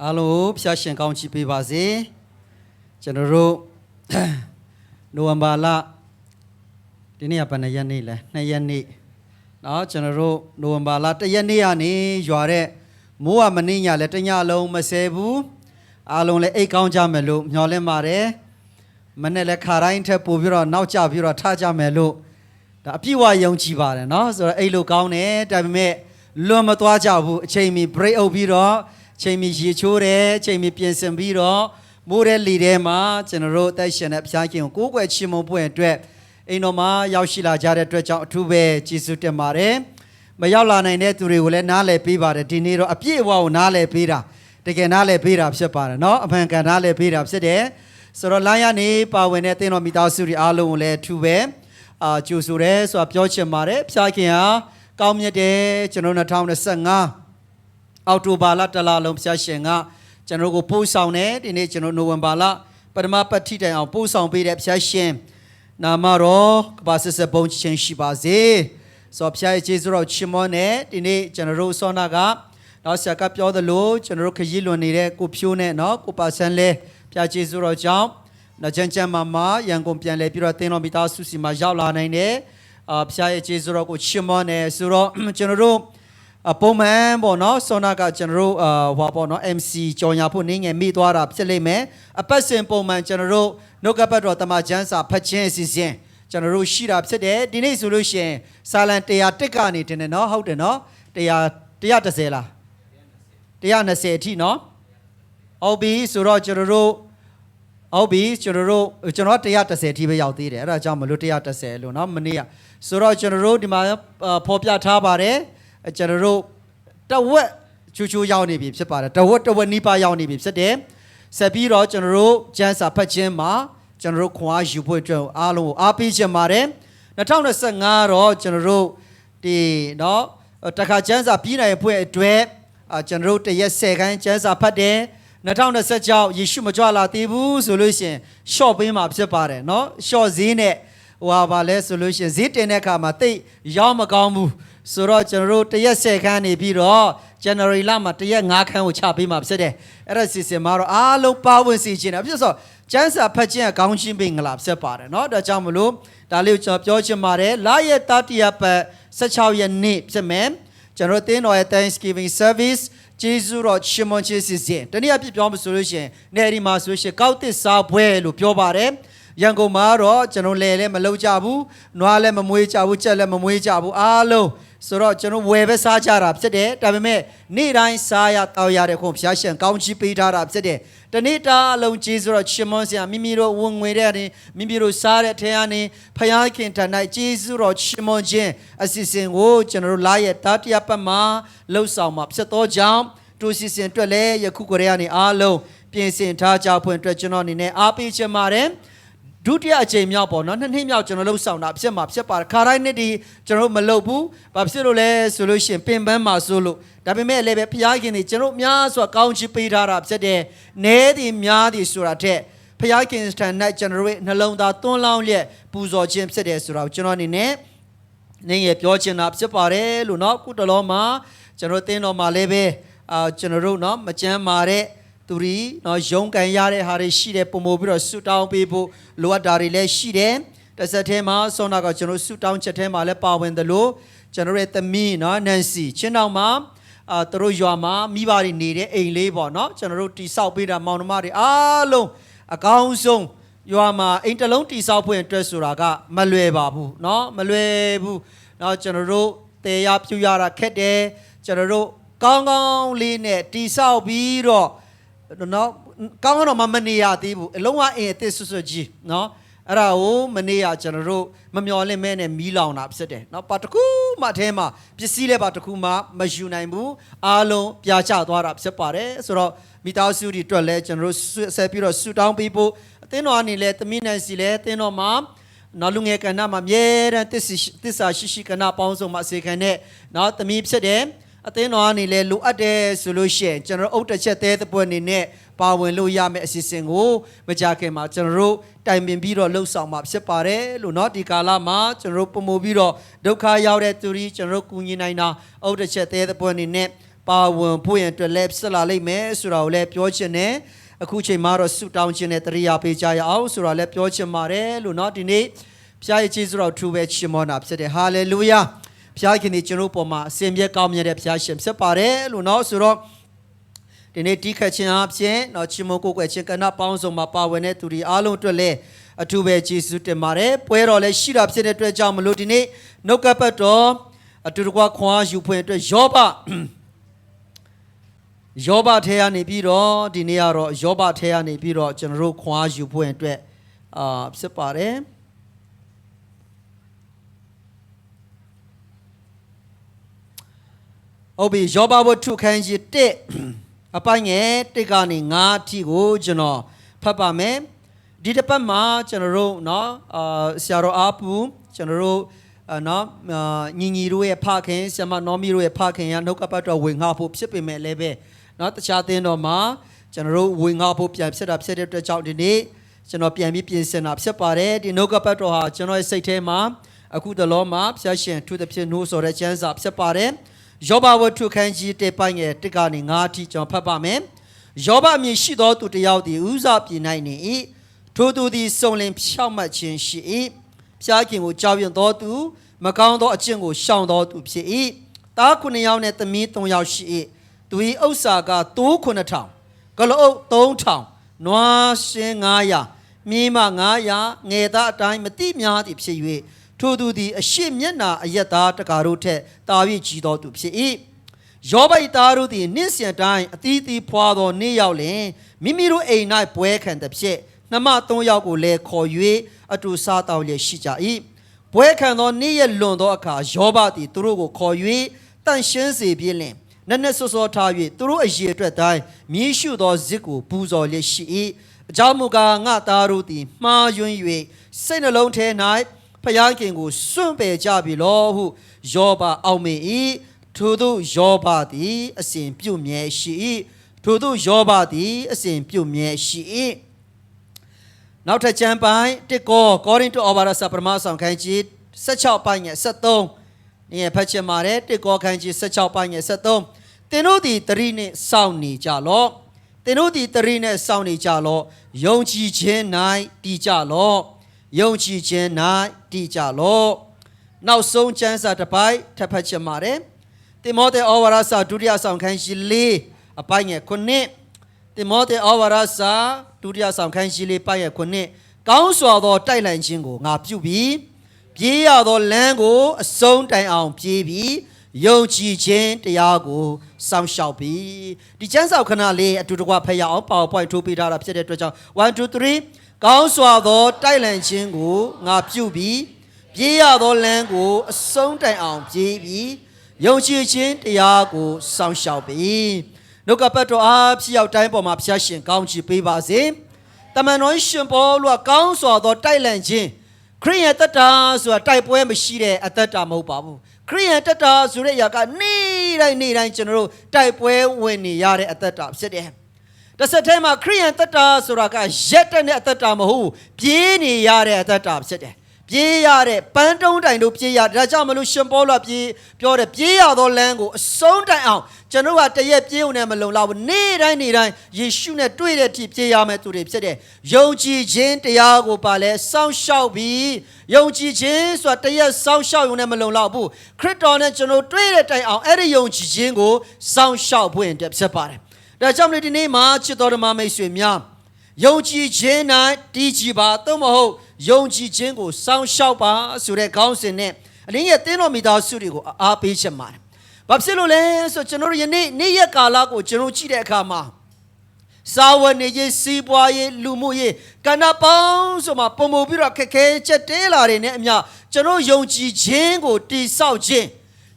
အားလုံးဖျားရှင်ကောင်းချီးပေးပါစေကျွန်တော်တို့နိုဝင်ဘာလဒီနေ့ကဘယ်နှစ်ရက်နေ့လဲ2ရက်နေ့နော်ကျွန်တော်တို့နိုဝင်ဘာလ1ရက်နေ့ကနေရွာတဲ့မိုးကမနေ့ညလဲတညလုံးမဆဲဘူးအားလုံးလည်းအိတ်ကောင်းကြမယ်လို့မျှော်လင့်ပါတယ်မနေ့လည်းခါတိုင်းထက်ပို့ပြီးတော့နောက်ကျပြီးတော့ထားကြမယ်လို့ဒါအပြည့်အဝယုံကြည်ပါတယ်နော်ဆိုတော့အိတ်လို့ကောင်းတယ်ဒါပေမဲ့လွန်မသွားကြဘူးအချိန်မီ break အုပ်ပြီးတော့ချိန်မီရေချိုးတယ်ချိန်မီပြင်ဆင်ပြီးတော့မိုးတဲ့လီထဲမှာကျွန်တော်တို့တိုက်ရှင်တဲ့ဖျားခင်ကိုကိုးကွယ်ချီးမွမ်းပွဲအတွက်အိမ်တော်မှာရောက်ရှိလာကြတဲ့အတွက်ကြောင့်အထူးပဲကျေးဇူးတင်ပါတယ်မရောက်လာနိုင်တဲ့သူတွေကိုလည်းနားလည်ပေးပါတယ်ဒီနေ့တော့အပြည့်အဝကိုနားလည်ပေးတာတကယ်နားလည်ပေးတာဖြစ်ပါတယ်เนาะအမှန်ကန်နားလည်ပေးတာဖြစ်တယ်ဆိုတော့လိုင်းရနေပါဝင်တဲ့သင်တော်မိသားစုတွေအားလုံးကိုလည်းအထူးပဲကြိုဆိုတယ်ဆိုတာပြောချင်ပါတယ်ဖျားခင်ဟာကောင်းမြတ်တယ်ကျွန်တော်2025အောက်တိုဘာလတလလုံးဖျားရှင်ကကျွန်တော်ကိုပို့ဆောင်တယ်ဒီနေ့ကျွန်တော်နိုဝင်ဘာလပထမပတ်ထိတိုင်အောင်ပို့ဆောင်ပေးတဲ့ဖျားရှင်နာမတော်ကပါဆက်ဆက်ဘုန်းချင်းရှိပါစေဆိုဖျားရဲ့ကျေးဇူးတော်ချီးမွမ်းတယ်ဒီနေ့ကျွန်တော်တို့ဆောနာကနောက်ဆရာကပြောသလိုကျွန်တော်တို့ခရီးလွန်နေတဲ့ကိုဖြိုးနဲ့เนาะကိုပါဆန်းလဲဖျားကျေးဇူးတော်ကြောင့်နောက်ချမ်းမာရန်ကုန်ပြန်လဲပြီးတော့သင်တော်မိသားစုစီမှာရောက်လာနိုင်တယ်ဖျားရဲ့ကျေးဇူးတော်ကိုချီးမွမ်းတယ်ဆိုတော့ကျွန်တော်တို့ပုံမှန်ပေါ့နော်ဆောနာကကျွန်တော်တို့ဟောပေါ့နော် MC ကြော်ညာဖို့နင်းငယ်မိသွားတာဖြစ်လိမ့်မယ်အပတ်စဉ်ပုံမှန်ကျွန်တော်တို့နှုတ်ကပတ်တော်တမန်ကျမ်းစာဖတ်ခြင်းအစီအစဉ်ကျွန်တော်တို့ရှိတာဖြစ်တယ်ဒီနေ့ဆိုလို့ရှိရင်စာလံ101ကနေတင်တယ်နော်ဟုတ်တယ်နော်130လား120အထိနော်ဟုတ်ပြီဆိုတော့ကျွန်တော်တို့ဟုတ်ပြီကျွန်တော်130အထိပဲရောက်သေးတယ်အဲ့ဒါကြောင့်မလို့130လို့နော်မနေ့ကဆိုတော့ကျွန်တော်တို့ဒီမှာဖော်ပြထားပါတယ်ကျွန်တော်တို့တဝက်ချူရောက်နေပြီဖြစ်ပါတယ်တဝက်နီးပါးရောက်နေပြီဖြစ်တယ်ဆက်ပြီးတော့ကျွန်တော်တို့ကျမ်းစာဖတ်ခြင်းမှာကျွန်တော်တို့ခွန်အားယူဖို့အတွက်အားလုံးကိုအားပေးခြင်းပါတယ်2025တော့ကျွန်တော်တို့ဒီเนาะတခါကျမ်းစာပြီးနိုင်ဖို့အတွက်ကျွန်တော်တို့တရက်10ခန်းကျမ်းစာဖတ်တယ်2026ယေရှုမကြွလာသေးဘူးဆိုလို့ရှိရင် short ပေးမှာဖြစ်ပါတယ်เนาะ short ဈေးနဲ့ဟိုပါလဲဆိုလို့ရှိရင်ဈေးတင်တဲ့အခါမှာတိတ်ရောက်မကောင်းဘူးဆိုတော့ကျွန်တော်တို့တရက်10ခန်းနေပြီးတော့ January လမှာတရက်5ခန်းကိုချပေးမှာဖြစ်တယ်အဲ့ဒါစီစဉ်မှာတော့အားလုံးပါဝင်စီခြင်းတယ်ဖြစ်ဆိုကျန်းစာဖတ်ခြင်းအကောင်းချင်းပင်ငလာဖြစ်ပါတယ်เนาะဒါကြောင့်မလို့ဒါလေးကိုကျွန်တော်ပြောချင်ပါတယ်လရဲ့တတိယပတ်16ရက်နေ့ဖြစ်မယ်ကျွန်တော်တင်းတော်ရဲ့ Thanksgiving service ကျေးဇူးတော်ချီးမွမ်းခြင်းစီစဉ်တနည်းအားဖြင့်ပြောမှဆိုလို့ရှိရင်နေဒီမှာဆိုရှင်ကောက်တစ်စားပွဲလို့ပြောပါတယ်ရန်ကုန်မှာတော့ကျွန်တော်လဲမလုပ်ကြဘူးနွားလည်းမမွေးကြဘူးကြက်လည်းမမွေးကြဘူးအားလုံးဆိုတော့ကျွန်တော်ဝယ်ပဲစားကြတာဖြစ်တယ်ဒါပေမဲ့နေ့တိုင်းစားရတောက်ရတဲ့ခွန်ဖျားရှင်ကောင်းချီးပေးထားတာဖြစ်တယ်တနေ့တာအလုံးကျေးဇူးတော်ချီးမွမ်းစရာမိမိတို့ဝင်ငွေတဲ့မိမိတို့စားတဲ့ထဲကနေဖျားခင်ထံ၌ကျေးဇူးတော်ချီးမွမ်းခြင်းအစီအစဉ်ကိုကျွန်တော်တို့လာရဲ့တတိယပတ်မှာလှုပ်ဆောင်မှာဖြစ်သောကြောင့်တူစီစဉ်အတွက်လည်းယခုကရေကနေအားလုံးပြင်ဆင်ထားကြဖွင့်အတွက်ကျွန်တော်အနေနဲ့အားပေးချင်ပါတယ်ဒုတိယအကြိမ်မြောက်ပေါ့နော်နှစ်နှစ်မြောက်ကျွန်တော်လှုပ်ဆောင်တာဖြစ်မှာဖြစ်ပါတယ်ခါတိုင်းနှစ်ဒီကျွန်တော်မလုပ်ဘူးဘာဖြစ်လို့လဲဆိုလို့ရှိရင်ပင်ပန်းမှာဆိုလို့ဒါပေမဲ့လည်းပဲဖျားခင်တွေကျွန်တော်များစွာကောင်းချီးပေးထားတာဖြစ်တယ်နဲသည်များသည်ဆိုတာတဲ့ဖျားခင်ထံ၌ကျွန်တော်ရဲ့နှလုံးသားသွန်းလောင်းလျက်ပူဇော်ခြင်းဖြစ်တယ်ဆိုတာကိုကျွန်တော်အနေနဲ့နင်းရပြောချင်တာဖြစ်ပါတယ်လို့เนาะခုတလောမှာကျွန်တော်တင်းတော်မှာလည်းပဲကျွန်တော်တို့เนาะမကြမ်းမာတဲ့သူတွေနော်ရုံးကန်ရတဲ့ဟာတွေရှိတယ်ပုံမို့ပြီးတော့ဆူတောင်းပေးဖို့လိုအပ်တာတွေလည်းရှိတယ်တစ်ဆက်တည်းမှာဆောနာကကျွန်တော်ဆူတောင်းချက်ထဲမှာလည်းပါဝင်တယ်လို့ကျွန်တော်ရဲ့သမီးနော်နန်စီချင်းတောင်မှာသူတို့ရွာမှာမိဘတွေနေတဲ့အိမ်လေးပေါ့နော်ကျွန်တော်တို့တိဆောက်ပေးတာမောင်နှမတွေအားလုံးအကောင်းဆုံးရွာမှာအိမ်တစ်လုံးတိဆောက်ဖွင့်အတွက်ဆိုတာကမလွယ်ပါဘူးနော်မလွယ်ဘူးနော်ကျွန်တော်တို့တေရပြူရတာခက်တယ်ကျွန်တော်တို့ကောင်းကောင်းလေးနဲ့တိဆောက်ပြီးတော့နော်ကောင်းကောင်းတော့မနေရသေးဘူးအလုံးဝအင်းအသစ်ဆွဆွကြီးနော်အဲ့ဒါကိုမနေရကျွန်တော်တို့မမျော်လင့်မဲနဲ့မီးလောင်တာဖြစ်တယ်နော်ပါတခုမှအထဲမှာပစ္စည်းလည်းပါတခုမှမယူနိုင်ဘူးအားလုံးပြာချသွားတာဖြစ်ပါတယ်ဆိုတော့မိသားစုတွေအတွက်လည်းကျွန်တော်တို့ဆက်ပြီးတော့ဆူတောင်းပေးဖို့အသင်းတော်အနေနဲ့သမီးနိုင်စီလည်းအသင်းတော်မှာနော်လူငယ်ကဏ္ဍမှာအမြဲတမ်းသစ္စာရှိကဏ္ဍပေါင်းစုံမှာအစေခံနဲ့နော်သမီးဖြစ်တယ်အသင်းတော်အနေနဲ့လိုအပ်တယ်ဆိုလို့ရှိရင်ကျွန်တော်အုတ်တစ်ချက်သေးတဲ့ပွဲအနေနဲ့ပါဝင်လို့ရမယ့်အစီအစဉ်ကိုမကြခင်မှာကျွန်တော်တို့တိုင်ပင်ပြီးတော့လှုပ်ဆောင်မှာဖြစ်ပါတယ်လို့เนาะဒီကာလမှာကျွန်တော်တို့ပုံမူပြီးတော့ဒုက္ခရောက်တဲ့သူတွေကျွန်တော်တို့ကူညီနိုင်တာအုတ်တစ်ချက်သေးတဲ့ပွဲအနေနဲ့ ပါဝင်ဖို့ရန်အတွက်လည်းဆက်လာလိမ့်မယ်ဆိုတာကိုလည်းပြောချင်တယ်အခုချိန်မှာတော့ဆုတောင်းခြင်းနဲ့တရိယာပေးကြရအောင်ဆိုတာလည်းပြောချင်ပါတယ်လို့เนาะဒီနေ့ဖခင်ရဲ့ကျေးဇူးတော်ထူပဲချီးမွမ်းတာဖြစ်တယ်ဟာလေလုယာဖခင်ခင်ဒီကျွန်တော်ပေါ်မှာအစဉ်မြဲကောင်းမြတ်တဲ့ဖခင်ရှင်ဖြစ်ပါတယ်လို့เนาะဆိုတော့ဒီနေ့တီးခတ်ခြင်းအပြင်เนาะချီးမွမ်းကိုးကွယ်ခြင်းကဏ္ဍပေါင်းစုံမှာပါဝင်တဲ့သူတွေအားလုံးအတွက်လည်းအထူးပဲကျေးဇူးတင်ပါတယ်ပွဲတော်လည်းရှိတာဖြစ်တဲ့အတွက်ကြောင့်မလို့ဒီနေ့နှုတ်ကပတ်တော်အတူတကွခွန်အားယူဖွင့်အတွက်ယောဘထဲကနေပြီးတော့ဒီနေ့ကတော့ယောဘထဲကနေပြီးတော့ကျွန်တော်တို့ခွန်အားယူဖွင့်အတွက်ဖြစ်ပါတယ်ဟုတ်ပြီယောဘဝတ္ထုခန်းကြီး1အပိုင်းငယ်1ကနေ9အထိကိုကျွန်တော်ဖတ်ပါမယ်ဒီတစ်ပတ်မှာကျွန်တော်တို့เนาะဆရာတော်အားပူကျွန်တော်တို့เนาะညီတို့ရဲ့ဖခင်ဆရာမနော်မီတို့ရဲ့ဖခင်ရနှုတ်ကပတ်တော်ဝင်ငှဖို့ဖြစ်ပေမဲ့လည်းပဲเนาะတခြားသင်းတော်မှာကျွန်တော်တို့ဝင်ငှဖို့ပြန်ဖြစ်တဲ့အတွက်ကြောင့်ဒီနေ့ကျွန်တော်ပြန်ပြီးပြင်ဆင်တာဖြစ်ပါတယ်ဒီနှုတ်ကပတ်တော်ဟာကျွန်တော်ရဲ့စိတ်ထဲမှာအခုတလောမှာဖျားရှင်ထူးသဖြင့်နှိုးဆော်တဲ့ကျမ်းစာဖြစ်ပါတယ်ယောဘဝတ္ထုခန်းကြီး1ပိုင်းငယ်1ကနေ9အထိကျွန်တော်ဖတ်ပါမယ်ယောဘအမည်ရှိသောသူတစ်ယောက်သည်ဥဇပြည်၌နေ၏ထိုသူသည်စုံလင်ဖြောင့်မတ်ခြင်းရှိ၏ဖျားခင်ကိုကြောက်ရွံ့သောသူမကောင်းသောအကျင့်ကိုရှောင်သောသူဖြစ်၏သား9ယောက်နှင့်သမီး3ယောက်ရှိ၏သူ၏ဥစ္စာကသိုး9000ကလအုပ်3000နွားရှင်း900မြေမ900ငယ်သားအတိုင်းမတိများသည်ဖြစ်၍ထိုသူသည်အရှိမျက်နာအယက်သားတကာတို့ထက်တာ၍ကြီးသောသူဖြစ်၏ယောဘ၏သားတို့သည်နှင့်စံတိုင်းအသီးသီးဖွာသောနေ့ရောက်လျှင်မိမိတို့အိမ်၌ပွဲခံသည်ဖြစ်နှမ3ယောက်ကိုလည်းခေါ်၍အတူစားတောက်လျက်ရှိကြ၏ပွဲခံသောနေ့ရက်လွန်သောအခါယောဘသည်သူတို့ကိုခေါ်၍တန်ရှင်းစေပြီးလျှင်နက်နက်စောစောထား၍သူတို့အရေအတွက်တိုင်းမြည်ရှုသောဇစ်ကိုပူဇော်လျက်ရှိ၏အကြောင်းမူကားငါသားတို့သည်မှားယွင်း၍စိတ်နှလုံးထဲ၌ဖျားခင်ကိုစွန့်ပယ်ကြပြီလောဟုယောဘအောက်မေ၏ထိုသို့ယောဘသည်အစဉ်ပြုမြဲရှိ၏ထိုသို့ယောဘသည်အစဉ်ပြုမြဲရှိ၏နောက်ထပ်ကျမ်းပိုင်းကောရိန္သုဩဝါဒစာပထမဆောင်ခန်းကြီး16ပိုင်းငယ်73နေဖတ်ချင်ပါတယ်ကောခန်းကြီး16ပိုင်းငယ်73သင်တို့သည်တရိနှင့်စောင့်နေကြလော့သင်တို့သည်တရိနှင့်စောင့်နေကြလော့ယုံကြည်ခြင်း၌တည်ကြလော့ယုံကြည်ခြင်း၌တည်ကြလော့နောက်ဆုံးကျမ်းစာတစ်ပိုက်ထပ်ဖတ်ချင်ပါတယ်တိမောသေဩဝါဒစာဒုတိယဆောင်ခန်းကြီး4အပိုင်းငယ်9တိမောသေဩဝါဒစာဒုတိယဆောင်ခန်းကြီး4ပိုင်းငယ်9ကောင်းစွာသောတိုက်လှန်ခြင်းကိုငါပြုပြီးပြေးရသောလမ်းကိုအဆုံးတိုင်အောင်ပြေးပြီးယုံကြည်ခြင်းတရားကိုစောင့်ရှောက်ပြီးဒီကျမ်းစာခဏလေးအတူတကွဖတ်ရအောင် PowerPoint ထိုးပေးထားတာဖြစ်တဲ့အတွက်ကြောင့်1 2 3ကောင်းစွာသောတိုက်လှန်ခြင်းကိုငါပြုပြီးပြေးရသောလမ်းကိုအဆုံးတိုင်အောင်ပြေးပြီးယုံကြည်ခြင်းတရားကိုစောင့်ရှောက်ပြီးနှုတ်ကပတ်တော်အားဖြင့်ရောက်တိုင်းပေါ်မှာဖျားရှင်ကောင်းချီးပေးပါစေတမန်တော်ရှင်ပေါလုကကောင်းစွာသောတိုက်လှန်ခြင်းခရိယန်တတ္တာဆိုတာတိုက်ပွဲမရှိတဲ့အတ္တမဟုတ်ပါဘူးခရိယန်တတ္တာဆိုတဲ့အရာကနေ့တိုင်းကျွန်တော်တို့တိုက်ပွဲဝင်နေရတဲ့အတ္တဖြစ်တယ်တစ်ဆက်တည်းမှာခရိယန်တတ္တာဆိုတာကရက်တဲ့အတ္တမဟုတ်ပြေးနေရတဲ့အတ္တဖြစ်တယ်ပြေးရတဲ့ပန်းတုံးတိုင်တို့ပြေးရဒါကြောင့်မလို့ရှင်ပေါလုပြေးပြောတယ်ပြေးရသောလမ်းကိုအဆုံးတိုင်အောင်ကျွန်တော်ကတရက်ပြေးုံနဲ့မလုံလောက်ဘူးနေ့တိုင်းယေရှုနဲ့တွေ့တဲ့အထိပြေးရမယ်သူတွေဖြစ်တယ်ယုံကြည်ခြင်းတရားကိုပါလဲစောင့်ရှောက်ပြီးယုံကြည်ခြင်းဆိုတာတရက်စောင့်ရှောက်ုံနဲ့မလုံလောက်ဘူးခရစ်တော်နဲ့ကျွန်တော်တွေ့တဲ့တိုင်အောင်အဲ့ဒီယုံကြည်ခြင်းကိုစောင့်ရှောက်ဖို့အတွက်ဖြစ်ပါတယ်ဒါကြောင့်ဒီနေ့မှာချစ်တော်ဓမ္မမိတ်ဆွေများယုံကြည်ခြင်း၌တည်ကြည်ပါသို့မဟုတ်ယုံကြည်ခြင်းကိုစောင့်ရှောက်ပါဆိုတဲ့ခေါင်းစဉ်နဲ့အလင်းရဲ့တင်းတော်မိသားစုတွေကိုအားပေးချင်ပါတယ်။ဘာဖြစ်လို့လဲဆိုကျွန်တော်တို့ယနေ့ရက်ကာလကိုကျွန်တော်ကြည့်တဲ့အခါမှာစာဝတ်နေရေးစီးပွားရေးလူမှုရေးကဏ္ဍပေါင်းဆိုမှပုံမူပြီးတော့ခက်ခဲချက်တဲလာတွေနဲ့အမျှကျွန်တော်ယုံကြည်ခြင်းကိုတည်ဆောက်ခြင်း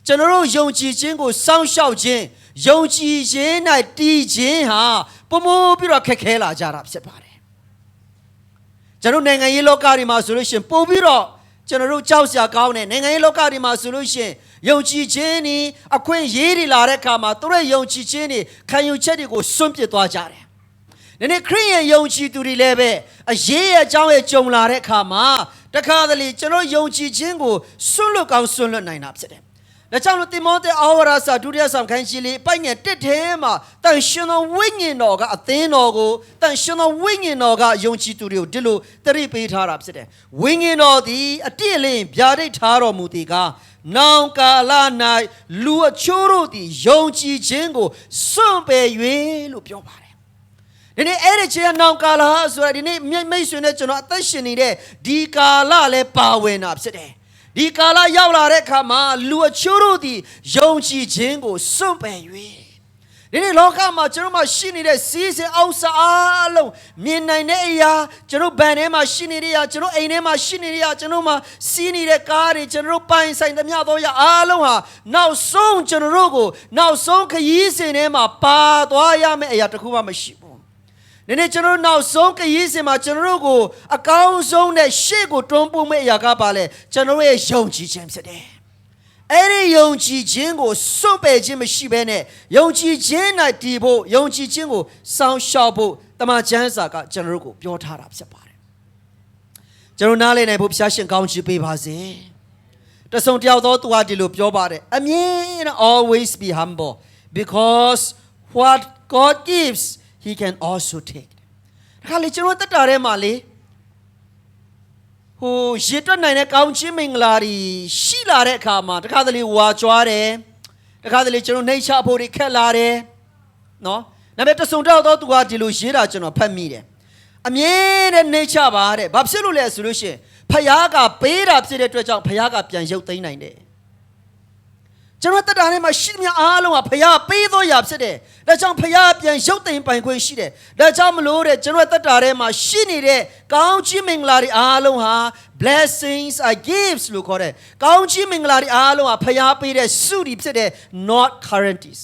ကျွန်တော်ယုံကြည်ခြင်းကိုစောင့်ရှောက်ခြင်းယုံကြည်ခြင်း၌တည်ခြင်းဟာပုံမူပြီးတော့ခက်ခဲလာကြတာဖြစ်ပါတယ်ကျွန်တော်နိုင်ငံရေးလောကတွေမှာဆိုလို့ရှိရင်ပို့ပြီးတော့ကျွန်တော်တို့ကြောက်စရာကောင်းတယ်နိုင်ငံရေးလောကတွေမှာဆိုလို့ရှိရင်ယုံကြည်ခြင်းนี่အခွင့်ရေးတွေလာတဲ့အခါမှာသူတို့ယုံကြည်ခြင်းนี่ခံယူချက်တွေကိုစွန့်ပစ်သွားကြတယ်။ဒီနေ့ခရစ်ယာန်ယုံကြည်သူတွေလည်းပဲအရေးအကြောင်းရဲ့ကြုံလာတဲ့အခါမှာတခါတလေကျွန်တော်ယုံကြည်ခြင်းကိုစွန့်လွတ်ကောင်းစွန့်လွတ်နိုင်တာဖြစ်တယ်။ ဒါကြောင့်လို့တိမောသဲဩဝါဒစာဒုတိယဆောင်ခန်းကြီးလေးပိုက်ငယ်တစ်ထဲမှာတန်ရှင်သောဝိညာဉ်တော်ကအသင်းတော်ကိုတန်ရှင်သောဝိညာဉ်တော်ကယုံကြည်သူတွေကိုဒီလိုတရိပ်ပေးထားတာဖြစ်တယ်ဝိညာဉ်တော်သည်အတိအလင်းဗျာဒိတ်ထားတော်မူသည်ကနောင်ကာလ၌လူအချို့တို့သည်ယုံကြည်ခြင်းကိုစွန့်ပယ်၍လို့ပြောပါတယ်ဒီနေ့အဲ့ဒီချင်းနောင်ကာလဆိုတာဒီနေ့မိတ်ဆွေနဲ့ကျွန်တော်အသက်ရှင်နေတဲ့ဒီကာလလည်းပါဝင်တာဖြစ်တယ်ဒီကာလရောက်လာတဲ့အခါမှာလူအချို့တို့သည်ယုံကြည်ခြင်းကိုစွန့်ပယ်၍ဒီနေ့လောကမှာကျွန်တော်မှရှိနေတဲ့စီးစင်အောက်စားအလုံးမြင်နိုင်တဲ့အရာကျွန်တော်ဗန်ထဲမှာရှိနေတဲ့အရာကျွန်တော်အိမ်ထဲမှာရှိနေတဲ့အရာကျွန်တော်မှစီးနေတဲ့ကားတွေကျွန်တော်ပိုင်ဆိုင်သမျှသောအရာအားလုံးဟာနောက်ဆုံးကျွန်တော်တို့ကိုနောက်ဆုံးခရီးစဉ်ထဲမှာပါသွားရမယ့်အရာတစ်ခုမှမရှိဘူးဒီနေ့ကျွန်တော်နောက်ဆုံးခရီးစဉ်မှာကျွန်တော်တို့ကိုအကောင်းဆုံးနဲ့ရှေ့ကိုတွန်းပို့မယ့်အရာကပါလဲကျွန်တော်ရဲ့ယုံကြည်ခြင်းဖြစ်တယ်အဲ့ဒီယုံကြည်ခြင်းကိုစွန့်ပယ်ခြင်းမရှိဘဲနဲ့ယုံကြည်ခြင်း၌တည်ဖို့ယုံကြည်ခြင်းကိုစောင့်ရှောက်ဖို့တမန်ကျမ်းစာကကျွန်တော်တို့ကိုပြောထားတာဖြစ်ပါတယ်ကျွန်တော်နားလည်နိုင်ဖို့ဖျားရှင်ကောင်းချီးပေးပါစေတဆုံတယောက်သောသူဟာဒီလိုပြောပါတယ်အမြဲတမ်း always be humble because what God gives he can also take ဒါကလေကျွန်တော်တက်တာထဲမှာလေဟိုရေတွက်နိုင်တဲ့ကောင်းချီးမင်္ဂလာတွေရှိလာတဲ့အခါမှာတခါတလေဝါကြွားတယ်တခါတလေကျွန်တော်နှိမ့်ချဖို့တွေခက်လာတယ်နော်ဒါပေမဲ့တဆုံတောက်တော့သူကဒီလိုရေးတာကျွန်တော်ဖတ်မိတယ်အမြဲတမ်းနှိမ့်ချပါတဲ့ဘာဖြစ်လို့လဲဆိုလို့ရှိရင်ဖယားကပေးတာဖြစ်တဲ့အတွက်ကြောင့်ဖယားကပြန်ရုပ်သိမ်းနိုင်တယ်ကျွန်တော်တက်တာထဲမှာရှိသမျှအားလုံးကဖယားပေးသောရာဖြစ်တယ်ဒါကြောင့်ဖယားပြန်ရုပ်သိမ်းပိုင်ခွင့်ရှိတယ်ဒါကြောင့်မလို့တဲ့ကျွန်တော်တက်တာထဲမှာရှိနေတဲ့ကောင်းချီးမင်္ဂလာတွေအားလုံးဟာ blessings are gifts လို့ခေါ်တယ်ကောင်းချီးမင်္ဂလာတွေအားလုံးဟာဖယားပေးတဲ့ဆုတွေဖြစ်တယ် not guarantees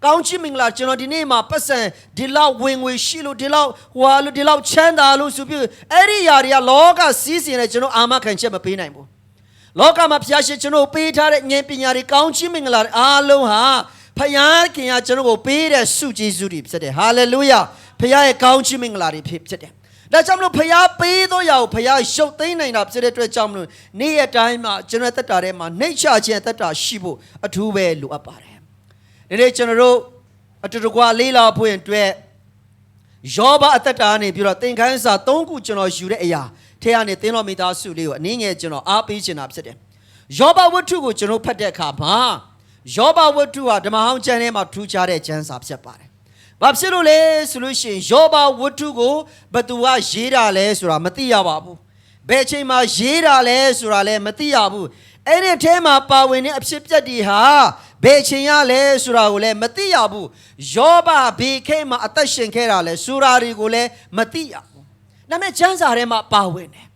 ကောင်းချီးမင်္ဂလာကျွန်တော်ဒီနေ့မှာပတ်စံဒီလောက်ဝင်ငွေရှိလို့ဒီလောက်ဟွာလို့ဒီလောက်ချမ်းသာလို့ဆိုပြီးအဲ့ဒီຢာတွေကလောကစီးစင်နဲ့ကျွန်တော်အာမခံချက်မပေးနိုင်ဘူးလောကမှာဖျားရှင်ကျွန်တော်ပေးထားတဲ့ဉာဏ်ပညာတွေကောင်းချီးမင်္ဂလာတွေအားလုံးဟာဖယားခင်ကကျွန်တော်ကိုပေးတဲ့ဆုကျေးဇူးတွေဖြစ်တယ်ဟာလေလုယာဖယားရဲ့ကောင်းချီးမင်္ဂလာတွေဖြစ်တယ်ဒါကြောင့်မလို့ဖယားပေးသောရာကိုဖယားရုပ်သိမ်းနိုင်တာဖြစ်တဲ့အတွက်ကြောင့်မလို့နေ့ရက်တိုင်းမှာကျွန်တော်သက်တာထဲမှာနှိမ့်ချခြင်းသက်တာရှိဖို့အထူးပဲလိုအပ်ပါတယ်ဒီနေ့ကျွန်တော်တို့အတူတကွလေးလာဖို့အတွက်ယောဘအသက်တာနေပြီးတော့သင်ခန်းစာ၃ခုကျွန်တော်ယူတဲ့အရာထဲကနေသင်တော်မိသားစုလေးကိုအနည်းငယ်ကျွန်တော်အားပေးချင်တာဖြစ်တယ်ယောဘဝတ္ထုကိုကျွန်တော်ဖတ်တဲ့အခါမှာယောဘဝတ္ထုဟာဓမ္မဟောင်းကျမ်းထဲမှာထူးခြားတဲ့ကျမ်းစာဖြစ်ပါတယ်ဘာဖြစ်လို့လဲဆိုလို့ရှိရင်ယောဘဝတ္ထုကိုဘသူကရေးတာလဲဆိုတာမသိရပါဘူးဘယ်ချိန်မှာရေးတာလဲဆိုတာလည်းမသိရဘူးအဲ့ဒီထဲမှာပါဝင်တဲ့အဖြစ်အပျက်တွေဟာဘယ်ချိန်ရလဲဆိုတာကိုလည်းမသိရဘူးယောဘဘေခဲမှာအသက်ရှင်ခဲ့တာလဲဆိုတာတွေကိုလည်းမသိရဘူးဒါပေမဲ့ကျမ်းစာထဲမှာပါဝင်တယ်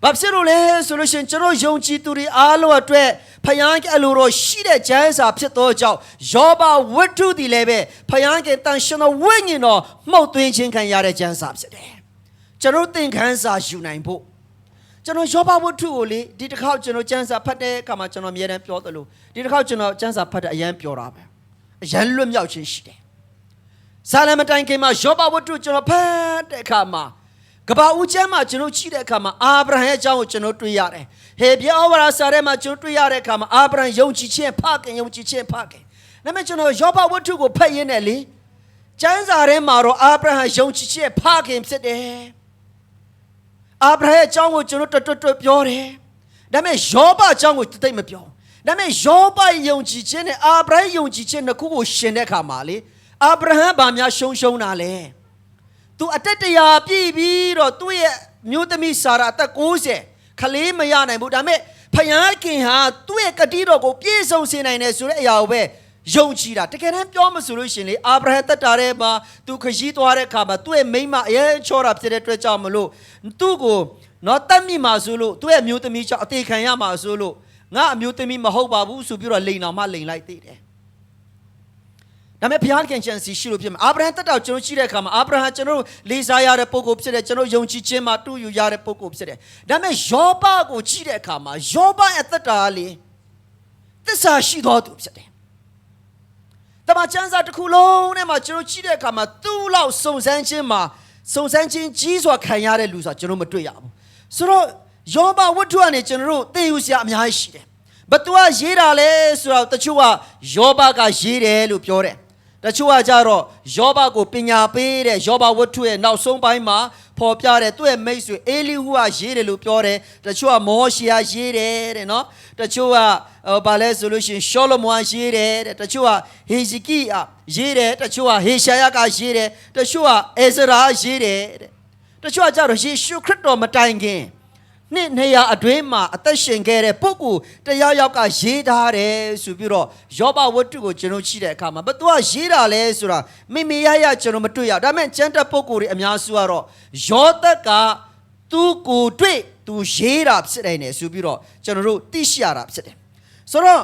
ဘာဖြစ်လို့လဲဆိုလို့ရှိရင်ကျွန်တော်ယုံကြည်သူတွေအားလုံးအတွက်ဖယားကအလိုတော်ရှိတဲ့ကျမ်းစာဖြစ်သောကြောင့်ယောဘဝတ္ထုဒီလည်းပဲဖယားကတန်ရှင်တော်ဝိညာဉ်တော်မှုတ်သွင်းခြင်းခံရတဲ့ကျမ်းစာဖြစ်တယ်ကျွန်တော်သင်ခန်းစာယူနိုင်ဖို့ကျွန်တော်ယောဘဝတ္ထုကိုလေဒီတစ်ခေါက်ကျွန်တော်ကျမ်းစာဖတ်တဲ့အခါမှာကျွန်တော်အမြဲတမ်းပြောသလိုဒီတစ်ခေါက်ကျွန်တော်ကျမ်းစာဖတ်တဲ့အရန်ပြောတာပဲအရန်လွတ်မြောက်ခြင်းရှိတယ်ဇာလမတိုင်ခင်မှာယောဘဝတ္ထုကျွန်တော်ဖတ်တဲ့အခါမှာကဘာဦးကျမ်းမှာကျွန်တော်ကြည့်တဲ့အခါမှာအာဗြဟံရဲ့အကြောင်းကိုကျွန်တော်တွေ့ရတယ်ဟေဗြဲဩဝါဒစာထဲမှာကျွန်တော်တွေ့ရတဲ့အခါမှာအာဗြဟံယုံကြည်ခြင်းဖခင်ယုံကြည်ခြင်းဖခင်ဒါပေမဲ့ကျွန်တော်ယောဘဝတ္ထုကိုဖတ်ရင်းနဲ့လေကျမ်းစာထဲမှာတော့အာဗြဟံယုံကြည်ခြင်းဖခင်ဖြစ်တယ်အာဗြဟံရဲ့အကြောင်းကိုကျွန်တော်တွတ်ပြောတယ်ဒါပေမဲ့ယောဘအကြောင်းကိုတိတ်မပြောဒါပေမဲ့ယောဘယုံကြည်ခြင်းနဲ့အာဗြဟံယုံကြည်ခြင်းနှစ်ခုကိုရှင်တဲ့အခါမှာလေအာဗြဟံဘာများရှုံးတာလဲသူအသက်100ပြည့်ပြီးတော့သူ့ရဲ့မျိုးသမီးစာရာအသက်90ခလေးမရနိုင်ဘူးဒါပေမဲ့ဖယားခင်ဟာသူ့ရဲ့ကတိတော်ကိုပြည့်စုံစေနိုင်တယ်ဆိုတဲ့အရာကိုပဲယုံကြည်တာတကယ်တမ်းပြောမဆိုလို့ရှင်လေအာဗြဟံတက်တာထဲမှာသူခရီးသွားတဲ့အခါမှာသူ့ရဲ့မိန်းမအရေးချောတာဖြစ်တဲ့အတွက်ကြောင့်မလို့သူ့ကိုတော့တတ်မိမှာဆိုလို့သူ့ရဲ့မျိုးသမီးကြောင့်အသေးခံရမှာဆိုလို့ငါအမျိုးသမီးမဟုတ်ပါဘူးဆိုပြီးတော့လိန်တော်မှလိန်လိုက်သေးတယ်ဒါပေမဲ့ဘုရားခင်ချန်စီရှိလို့ဖြစ်မှာအာဗြဟံတက်တာကျွန်တော်ရှိတဲ့အခါမှာအာဗြဟံကျွန်တော်လေးစားရတဲ့ပုဂ္ဂိုလ်ဖြစ်တယ်ကျွန်တော်ယုံကြည်ခြင်းမှာတူယူရတဲ့ပုဂ္ဂိုလ်ဖြစ်တယ်ဒါပေမဲ့ယောဘကိုကြည့်တဲ့အခါမှာယောဘရဲ့တက်တာလေသစ္စာရှိတော်သူဖြစ်တယ်တမန်ကျမ်းစာတစ်ခုလုံးထဲမှာကျွန်တော်ကြည့်တဲ့အခါမှာသူ့လောက်စုံစမ်းခြင်းကြီးစွာခံရတဲ့လူဆိုတာကျွန်တော်မတွေ့ရဘူးဆိုတော့ယောဘဝတ္ထုကနေကျွန်တော်တို့သိယူစရာအများကြီးရှိတယ် ဘသူကရေးတာလဲဆိုတော့တချို့ကယောဘကရေးတယ်လို့ပြောတယ်တချို့ကကြတော့ယောဘကိုပညာပေးတဲ့ယောဘဝတ္ထုရဲ့နောက်ဆုံးပိုင်းမှာဖော်ပြတဲ့သူ့ရဲ့မိတ်ဆွေအေလိဟုကရေးတယ်လို့ပြောတယ်တချို့ကမောရှေကရေးတယ်တဲ့နော်တချို့ကဘာလဲဆိုလို့ရှိရင်ရှောလမုန်ရေးတယ်တဲ့တချို့ကဟေဇကိရေးတယ်တချို့ကဟေရှာယကရေးတယ်တချို့ကအေဇရာရေးတယ်တဲ့တချို့ကကြတော့ယေရှုခရစ်တော်မတိုင်ခင်နှစ်200အတွင်းမှာအသက်ရှင်ခဲ့တဲ့ပုဂ္ဂိုလ်တရားယောက်ကရေးထားတယ်ဆိုပြီးတော့ယောဘဝတ္ထုကိုကျွန်တော်ကြည့်တဲ့အခါမှာဘသူကရေးတာလဲဆိုတာမိရကျွန်တော်မတွေ့ရဒါပေမဲ့ကျမ်းတက်ပုဂ္ဂိုလ်တွေအများစုကတော့ယောသက်ကသူ့ကိုတွေ့သူရေးတာဖြစ်တယ်နဲ့ဆိုပြီးတော့ကျွန်တော်တို့သိရှိရတာဖြစ်တယ်ဆိုတော့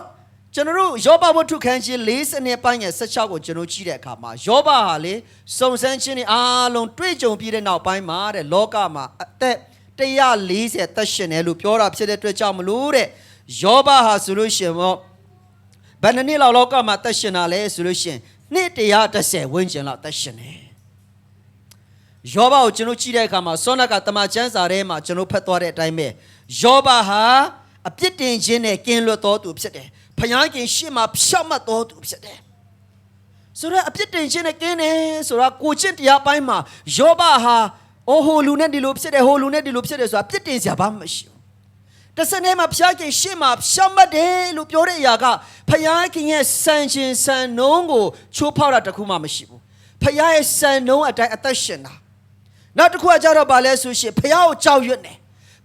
ကျွန်တော်တို့ယောဘဝတ္ထုခန်းကြီး40ပိုင်းငယ်16ကိုကျွန်တော်ကြည့်တဲ့အခါမှာယောဘဟာလေစုံစမ်းခြင်းတွေအားလုံးတွေ့ကြုံပြီးတဲ့နောက်ပိုင်းမှာတဲ့လောကမှာအသက်140သက်ရှင်တယ်လို့ပြောတာဖြစ်တဲ့အတွက်ကြောင့်မလို့တဲ့ယောဘဟာဆိုလို့ရှိရင်ဘယ်နှစ်လောက်လောကမှာသက်ရှင်တာလဲဆိုလို့ရှိရင်နှစ်110ဝန်းကျင်လောက်သက်ရှင်တယ်ယောဘကိုကျွန်တော်ကြည့်တဲ့အခါမှာစောနကတမန်ကျမ်းစာထဲမှာကျွန်တော်ဖတ်သွားတဲ့အတိုင်းပဲယောဘဟာအပြစ်တင်ခြင်းနဲ့ကင်းလွတ်တော်သူဖြစ်တယ်ဖျားခင်ရှေ့မှာဖြောက်မှတ်တော်သူဖြစ်တယ်ဆိုတော့အပြစ်တင်ခြင်းနဲ့ကင်းတယ်ဆိုတော့ကိုချင်းတရားပိုင်းမှာယောဘဟာဟိုလူနဲ့ဒီလိုဖြစ်တယ်ဟိုလူနဲ့ဒီလိုဖြစ်တယ်ဆိုတာပြစ်တင်စရာဘာမှမရှိဘူးတစနေမှာဖျားခင်ရှေ့မှာဖြောက်မှတ်တယ်လို့ပြောတဲ့အရာကဖျားခင်ရဲ့စံချင်းစံနှုံးကိုချိုးဖောက်တာတခုမှမရှိဘူးဖျားရဲ့စံနှုံးအတိုင်းအသက်ရှင်တာနောက်တစ်ခုကကြတော့ဗာလဲဆိုရှင်ဖျားကိုကြောက်ရွံ့တယ်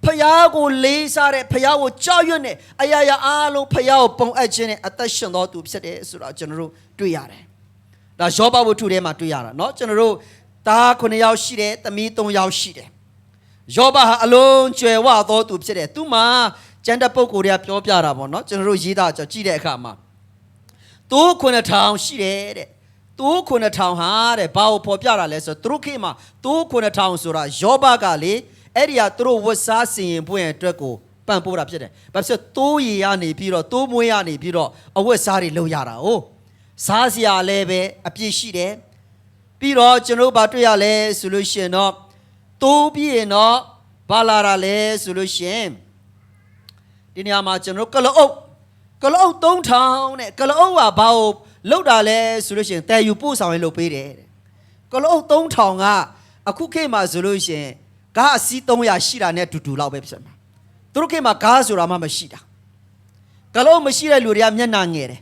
ဖျားကိုလေးစားတဲ့ဖျားကိုကြောက်ရွံ့တဲ့အရာရာအားလုံးဖျားကိုပုံအပ်ခြင်းနဲ့အသက်ရှင်တော်သူဖြစ်တယ်ဆိုတော့ကျွန်တော်တို့တွေ့ရတယ်ဒါယောဘဝတ္ထုထဲမှာတွေ့ရတာเนาะကျွန်တော်တို့သား9ယောက်ရှိတယ်သမီး3ယောက်ရှိတယ်ယောဘဟာအလုံးကျွယ်ဝသောသူဖြစ်တယ်သူမှာကျန်တဲ့ပုဂ္ဂိုလ်တွေကပြောပြတာပေါ့เนาะကျွန်တော်တို့ရေးတာကြည့်တဲ့အခါမှာသူ9000ရှိတယ်တဲ့သူ9000ဟာတဲ့ဘာကိုဖော်ပြတာလဲဆိုတော့သူတို့ခေတ်မှာသူ9000ဆိုတာယောဘကလေအဲ့ဒီဟာသူတို့ဝတ်စားစင်ရင်ပွင့်အတွက်ကိုပံ့ပိုးတာဖြစ်တယ်ဘာဖြစ်လို့တိုးရီရနေပြီးတော့တိုးမွေးရနေပြီးတော့အဝတ်စားတွေလုပ်ရတာဟုတ်စားစရာလည်းပဲအပြည့်ရှိတယ်ပြီးတော့ကျွန်တော်ဘာတွေ့ရလဲဆိုလို့ရှိရင်တော့တိုးပြီးရင်တော့ဘာလာတာလဲဆိုလို့ရှိရင်ဒီနေရာမှာကျွန်တော်ကလအုပ်3000နဲ့ကလအုပ်ကဘာကိုလောက်တာလဲဆိုလို့ရှိရင်တဲယူပို့ဆောင်ရေးလုပ်ပေးတယ်ကလအုပ်3000ကအခုခေတ်မှာဆိုလို့ရှိရင်ကားအစီး300ရှိတာနဲ့တူတူလောက်ပဲဖြစ်မှာသူတို့ခေတ်မှာကားဆိုတာမှမရှိတာကလအုပ်မရှိတဲ့လူတွေကမျက်နှာငယ်တယ်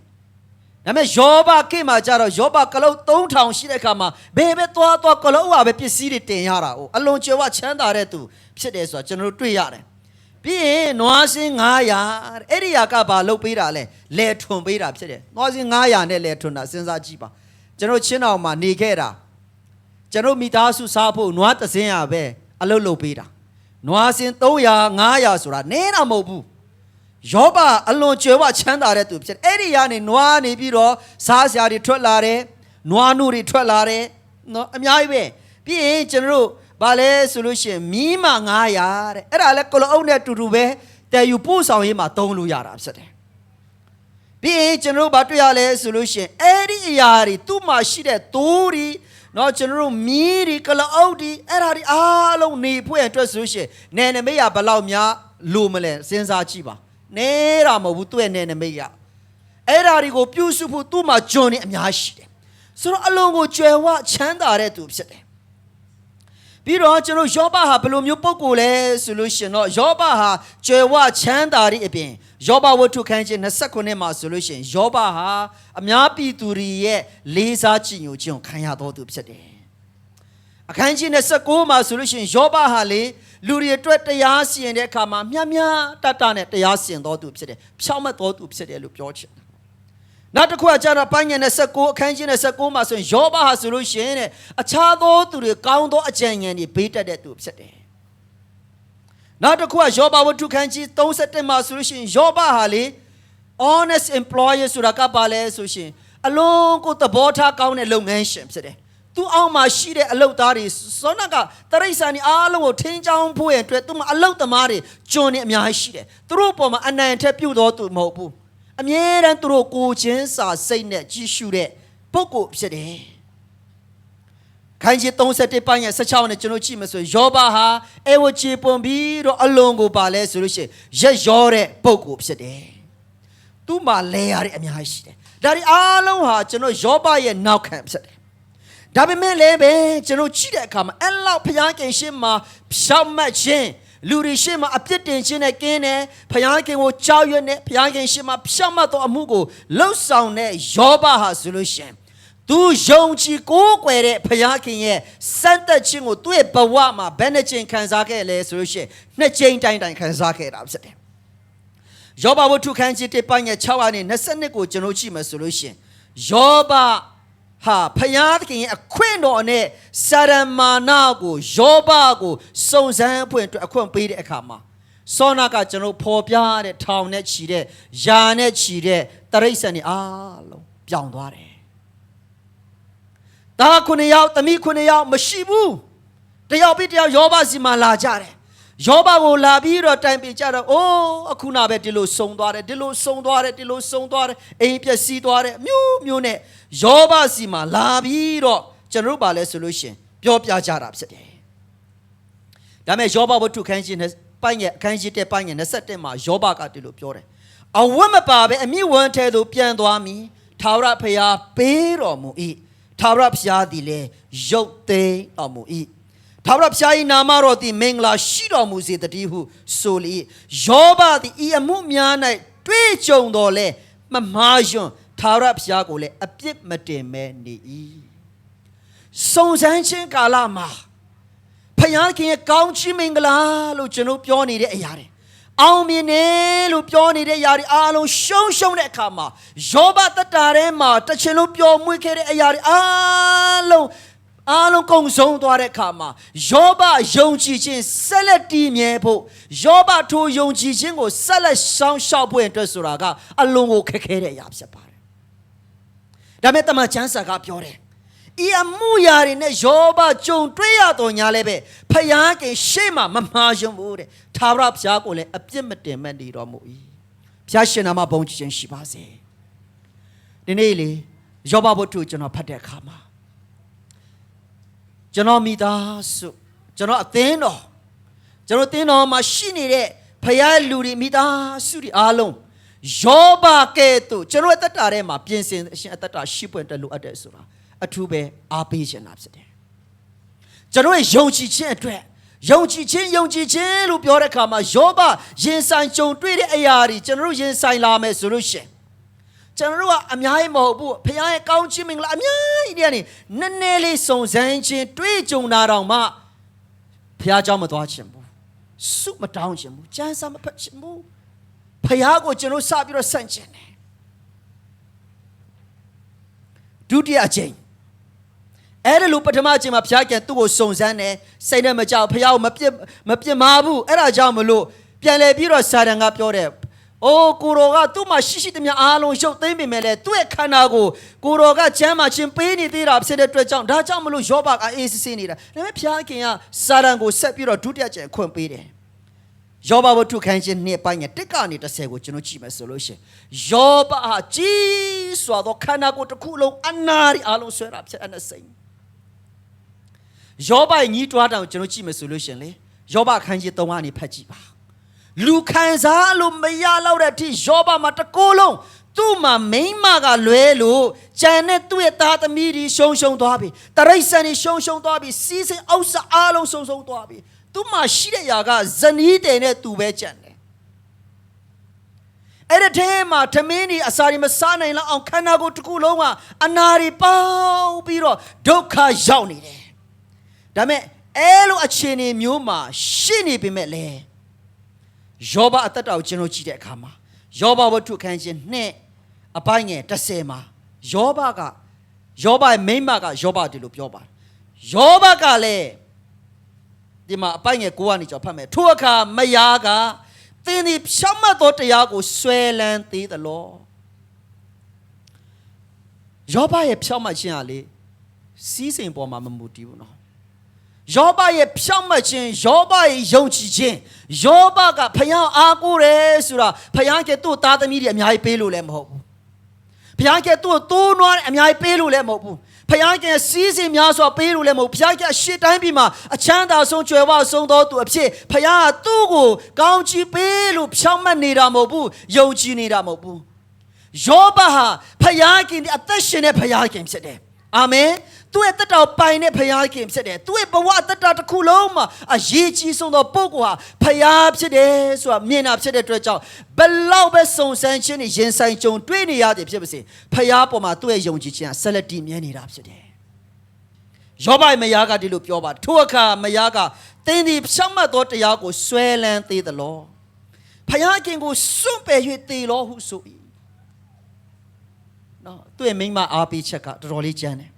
ဒါပေမဲ့ယောဘခေတ်မှာကြတော့ယောဘကလုတ်3000ရှိတဲ့အခါမှာဘယ်ပဲသွားကလုတ်ဝါပဲပစ္စည်းတွေတင်ရတာ哦အလွန်ကျွယ်ဝချမ်းသာတဲ့သူဖြစ်တယ်ဆိုတာကျွန်တော်တို့တွေ့ရတယ်ပြီးရင်နွားစင်း900အဲ့ဒီဟာကဘာလုတ်ပေးတာလဲလဲထွန်ပေးတာဖြစ်တယ်နွားစင်း900နဲ့လဲထွန်တာစဉ်းစားကြည့်ပါကျွန်တော်ချင်းအောင်မှာနေခဲ့တာကျွန်တော်မိသားစုစားဖို့နွားတစ်စင်းရပဲအလုတ်လုပ်ပေးတာနွားစင်း300 500ဆိုတာနည်းတာမဟုတ်ဘူးယောဘအလွန်ကျွယ်ဝချမ်းသာတဲ့သူဖြစ်တယ်အဲ့ဒီကနေနွားနေပြီးတော့စားစရာတွေထွက်လာတယ်နွားနုတွေထွက်လာတယ်နော်အများကြီးပဲပြီးရင်ကျွန်တော်တို့ဘာလဲဆိုလို့ရှိရင်မီးမ900တဲ့အဲ့ဒါလဲကလအုပ်နဲ့တူတူပဲတဲယူပို့ဆောင်ရေးမှာသုံးလို့ရတာဖြစ်တယ်ပြီးရင်ကျွန်တော်တို့ဘာတွေ့ရလဲဆိုလို့ရှိရင်အဲ့ဒီအရာတွေသူ့မှာရှိတဲ့သိုးတွေနော်ကျွန်တော်တို့မီးတွေကလအုပ်တွေအဲ့ဒါတွေအားလုံးနေဖွဲ့အတွက်ဆိုလို့ရှိရင်နယ်နိမိတ်ရဘယ်လောက်များလိုမလဲစဉ်းစားကြည့်ပါနေတာမဟုတ်ဘူးသူ့ရဲ့နယ်နိမိတ်ရအဲ့ဒါတွေကိုပြုစုဖို့သူ့မှာဂျွန်နေအများရှိတယ်ဆိုတော့အလုံးကိုကျွယ်ဝချမ်းသာတဲ့သူဖြစ်တယ်ပြီးတော့ကျွန်တော်ယောဘဟာဘယ်လိုမျိုးပုံကိုလဲဆိုလို့ရှင်တော့ယောဘဟာကျွယ်ဝချမ်းသာတဲ့အပြင်ယောဘဝတ္ထုခန်းကြီး29မှာဆိုလို့ရှင်ယောဘဟာအများပြည်သူတွေရဲ့လေးစားကြည်ညိုခြင်းကိုခံရတော်သူဖြစ်တယ်အခန်းကြီး29မှာဆိုလို့ရှင်ယောဘဟာလေလူတွေအတွက်တရားစီရင်တဲ့အခါမှာမြတ်တနဲ့တရားစီရင်တော်သူဖြစ်တယ်ဖြောင့်မတ်တော်သူဖြစ်တယ်လို့ပြောချင်တယ်နောက်တစ်ခုကကျတော့ပိုင်းငယ်29အခန်းကြီး29မှာဆိုရင်ယောဘဟာဆိုလို့ရှိရင်တဲ့အခြားသောသူတွေကောင်းသောအကြံဉာဏ်တွေဘေးတက်တဲ့သူဖြစ်တယ်နောက်တစ်ခုကယောဘဝတ္ထုခန်းကြီး31မှာဆိုလို့ရှိရင်ယောဘဟာလေ honest employer ဆိုတာကပါလဲဆိုရှင်အလုံးကိုသဘောထားကောင်းတဲ့လုပ်ငန်းရှင်ဖြစ်တယ်သူအောက်မှာရှိတဲ့အလုပ်သားတွေစောနကတရိษံတွေအားလုံးကိုထင်းချောင်းဖို့ရအတွက်သူမှာအလုပ်သမားတွေကျွန်းနေအများကြီးရှိတယ်သူတို့ပေါ်မှာအနိုင်ထက်ပြုတ်တော်သူမဟုတ်ဘူးအမြဲတမ်းသူတို့ကိုချင်းစာစိတ်နဲ့ကြည့်ရှုတဲ့ပုဂ္ဂိုလ်ဖြစ်တယ်ခိုင်းကြီး31ပိုင်းရဲ့16နဲ့ကျွန်တော်ကြည့်မယ်ဆိုယောဘဟာအေဝချေပွန်ပြီးတော့အလွန်ကိုပါလဲဆိုလို့ရှိရင်ရက်ရောတဲ့ပုဂ္ဂိုလ်ဖြစ်တယ် သူ့မှာလဲရတဲ့အများကြီးရှိတယ်ဒါဒီအားလုံးဟာကျွန်တော်ယောဘရဲ့နောက်ခံဖြစ်တယ်ဒါပေမဲ့လည်းပဲကျွန်တော်ကြည့်တဲ့အခါမှာအဲ့လောက်ဘုရားခင်ရှင်းမှာဖြောင့်မတ်ခြင်းလူတွေရှင်းမှာအပြစ်တင်ခြင်းနဲ့ကင်းတယ်ဘုရားခင်ကိုကြောက်ရွံ့တဲ့ဘုရားခင်ရှင်းမှာဖြောင့်မတ်သောအမှုကိုလှုပ်ဆောင်တဲ့ယောဘဟာဆိုလို့ရှိရင်သူယုံကြည်ကိုးကွယ်တဲ့ဘုရားခင်ရဲ့စံသက်ခြင်းကိုသူ့ရဲ့ဘဝမှာဘယ်နှကြိမ်ခံစားခဲ့လဲဆိုလို့ရှိရင်နှစ်ကြိမ်တိုင်ခံစားခဲ့တာဖြစ်တယ်ယောဘဝတ္ထုခန်းကြီး1ပိုင်း6အနေ22ကိုကျွန်တော်ကြည့်မယ်ဆိုလို့ရှိရင်ယောဘဟာဖျားသခင်ရဲ့အခွင့်တော်နဲ့စာရမာနာကိုယောဘကိုစုံစမ်းဖွင့်အတွက်အခွင့်ပေးတဲ့အခါမှာစောနာကကျွန်တော်ဖော်ပြတဲ့ထောင်နဲ့ချီတဲ့ယာနဲ့ချီတဲ့တရိษံတွေအားလုံးပြောင်းသွားတယ်။ဒါ9ယောက်သမီး9ယောက်မရှိဘူး။တယောက်ပြီးတယောက်ယောဘစီမှာလာကြတယ်။ယောဘကိုလာပြီးတော့တိုင်ပင်ကြတော့အိုးအခုနာပဲဒီလိုစုံသွားတယ်ဒီလိုစုံသွားတယ်ဒီလိုစုံသွားတယ်အိမ်ပျက်စီးသွားတယ်မျိုးနဲ့ယောဘစီမှာလာပြီးတော့ကျွန်တော်တို့ပါလဲဆိုလို့ရှင်ပြောပြကြတာဖြစ်တယ်။ဒါမဲ့ယောဘဝတ္ထုခန်းကြီးပိုင်းရဲ့အခန်းကြီး1ပိုင်းရဲ့21မှာယောဘကဒီလိုပြောတယ်။အဝတ်မပါပဲအမိဝမ်းထဲသို့ပြန်သွားမည်ထာဝရဘုရားပေးတော်မူ၏ထာဝရဘုရားသည်လည်းရုပ်သိမ်းတော်မူ၏ထာဝရဘုရား၏နာမတော်သည်မင်္ဂလာရှိတော်မူစေတည်းဟုဆိုလေယောဘသည်ဤအမှုများ၌တွေ့ကြုံတော်လဲမမှားယွန်းထာဝရဘုရားကိုလည်းအပြစ်မတင်မဲနေ၏စုံစမ်းခြင်းကာလမှာဘုရားခင်ရဲ့ကောင်းချီးမင်္ဂလာလို့ကျွန်တော်ပြောနေတဲ့အရာတွေအောင်မြင်တယ်လို့ပြောနေတဲ့အရာတွေအားလုံးရှုံးတဲ့အခါမှာယောဘတတထဲမှာတချင်လုံးပျော်မွေ့ခဲ့တဲ့အရာတွေအားလုံးကုန်ဆုံးသွားတဲ့အခါမှာယောဘယုံကြည်ခြင်းဆက်လက်တည်မြဲဖို့ယောဘထိုယုံကြည်ခြင်းကိုဆက်လက်ရှောင်ရှောက်ဖို့အတွက်ဆိုတာကအလွန်ကိုခက်ခဲတဲ့အရာဖြစ်ပါတယ်။ဒါမဲ့တမန်ကျမ်းစာကပြောတယ်ဤအမှုရာတွေနဲ့ယောဘကြုံတွေ့ရတော်ညာလည်းပဲဖယားခင်ရှေ့မှာမမှားယွန်းဘူးတဲ့ထာဝရဘုရားကိုလည်းအပြစ်မတင်မဲ့နေတော်မူ၏ဘုရားရှင်နာမဘုန်းကြီးခြင်းရှိပါစေဒီနေ့လေယောဘဝတ္ထုကျွန်တော်ဖတ်တဲ့အခါမှာကျွန်တော်မိသားစုကျွန်တော်အသင်းတော်ကျွန်တော်အသင်းတော်မှာရှိနေတဲ့ဖယားလူတွေမိသားစုတွေအားလုံးယောဘကဲ့သို့ကျွန်တော်အသက်တာထဲမှာပြင်ဆင်အရှင်အသက်တာရှိပွင့်တက်လို့အပ်တယ်ဆိုတာအထူးပဲအားပေးခြင်းတာဖြစ်တယ်ကျွန်တော်ရဲ့ယုံကြည်ခြင်းအတွက်ယုံကြည်ခြင်းလို့ပြောတဲ့အခါမှာယောဘရင်ဆိုင်ကြုံတွေ့တဲ့အရာတွေကျွန်တော်ရင်ဆိုင်လာမယ်ဆိုလို့ရှိရင်ကျွန်တော်ကအများကြီးမဟုတ်ဘူးဖခင်ရဲ့ကောင်းချီးမင်္ဂလာအများကြီးတဲ့နည်းနည်းလေးစုံစမ်းခြင်းတွေ့ကြုံတာတော့မှဖခင်เจ้าမသွားခြင်းဘူးစုမတောင်းခြင်းဘူးကြမ်းစာမဖက်ခြင်းဘူးဖခင်ကိုကျွန်တော်စပြီးတော့ဆန့်ကျင်တယ်ဒုတိယအကြိမ်အဲ့ဒါလို့ပထမအချိန်မှာဘုရားခင်သူ့ကိုစုံစမ်းတယ်စိတ်နဲ့မကြောက်ဘုရားကိုမပြစ်မှားဘူးအဲ့ဒါကြောင့်မလို့ပြန်လဲပြီးတော့စာတန်ကပြောတယ်အိုးကိုရောကသူ့မှာရှိသမျှအားလုံးရုပ်သိမ်းပေမဲ့လည်းသူ့ရဲ့ခန္ဓာကိုကိုရောကချမ်းမှာချင်းပေးနေသေးတာဖြစ်တဲ့အတွက်ကြောင့်ဒါကြောင့်မလို့ယောဘကအေးစစ်နေတာဒါပေမဲ့ဘုရားခင်ကစာတန်ကိုဆက်ပြီးတော့ဒုတိယအကြိမ်ခွင့်ပေးတယ်ယောဘဝတ္ထုခန်းကြီး2ပိုင်း1ကနေ10ကိုကျွန်တော်ကြည့်မယ်ဆိုလို့ရှိရင်ယောဘဟာကြီးစွာသောခန္ဓာကိုယ်တစ်ခုလုံးအနာရီအလုံးဆွဲတာဖြစ်တဲ့စိတ်ယောဘညီးတွားတောင်ကျွန်တော်ကြည့်မယ်ဆိုလို့ရှိရင်လေယောဘခန်းကြီး3ကနေဖတ်ကြည့်ပါလူခံစားလို့မရတော့တဲ့အထိယောဘမှာတကိုယ်လုံးသူ့မှာမိန်းမကလွဲလို့ကြံတဲ့သူ့ရဲ့သားသမီးတွေရှုံသွားပြီတရိษံတွေရှုံသွားပြီစီးစိမ်ဥစ္စာအားလုံးရှုံသွားပြီသူ့မှာရှိတဲ့ຢာကဇနီးတယ်နဲ့သူပဲကြံတယ်အဲ့ဒီထဲမှာသမင်းကြီးအစာတွေမစားနိုင်လောက်အောင်ခန္ဓာကိုယ်တစ်ခုလုံးကအနာတွေပေါင်းပြီးတော့ဒုက္ခရောက်နေတယ်ဒါမဲ့အဲ့လိုအခြေအနေမျိုးမှာရှိနေပေမဲ့လေယောဘအသက်တာကိုကျွန်တော်ကြည့်တဲ့အခါမှာယောဘဝတ္ထုခန်းကြီး2အပိုင်းငယ်10မှာယောဘရဲ့မိန်းမကယောဘဒီလိုပြောပါတယ်ယောဘကလည်းဒီမှာအပိုင်းငယ်9ကနေကြောဖတ်မယ်ထိုအခါမယားကသင်သည်ဖြောင့်မတ်သောတရားကိုဆွဲလန်းသေးသလောယောဘရဲ့ဖြောင့်မတ်ခြင်းဟာလေစီးစိမ်ပေါ်မှာမမူတည်ဘူးနော်ယောဘရဲ့ဖြောင့်မတ်ခြင်းယောဘရဲ့ယုံကြည်ခြင်းယောဘကဖခင်အားကိုးတယ်ဆိုတာဖခင်ကသူ့သားသမီးတွေအများကြီးပေးလို့လည်းမဟုတ်ဘူးဖခင်ကသူ့တိုးနွားအများကြီးပေးလို့လည်းမဟုတ်ဘူးဖခင်ကစီးစိမ်များစွာပေးလို့လည်းမဟုတ်ဖခင်ကအရှိတိုင်းပြည်မှာအချမ်းသာဆုံးကြွယ်ဝဆုံးသောသူအဖြစ်ဖခင်ကသူ့ကိုကောင်းချီးပေးလို့ဖြောင့်မတ်နေတာမဟုတ်ဘူးယုံကြည်နေတာမဟုတ်ဘူး ယောဘဟာဖယားခင်ဒီအသက်ရှင်တဲ့ဖယားခင်ဖြစ်တယ်အာမင်သူ့ရဲ့တက်တော်ပိုင်တဲ့ဖယားခင်ဖြစ်တယ်သူ့ရဲ့ဘဝအသက်တာတစ်ခုလုံးမှာအရေးကြီးဆုံးသောပုဂ္ဂိုလ်ဟာဖယားဖြစ်တယ်ဆိုတာမြင်တာဖြစ်တဲ့အတွက်ကြောင့်ဘလောက်ပဲစုံစမ်းခြင်းနဲ့ရင်ဆိုင်ကြုံတွေ့နေရတယ်ဖြစ်ပါစေဖယားပေါ်မှာသူ့ရဲ့ယုံကြည်ခြင်းဟာဆက်လက်တည်မြဲနေတာဖြစ်တယ်ယောဘမယားကဒီလိုပြောပါထိုအခါမယားကသင်ဒီဖြောင့်မတ်သောတရားကိုဆွဲလန်းသေးသလောဖယားခင်ကိုစွန့်ပယ်၍သေလောဟုဆို၏နော်သူ့ရဲ့မိန်းမအားပေးချက်ကတော်တော်လေးကျမ်းတယ်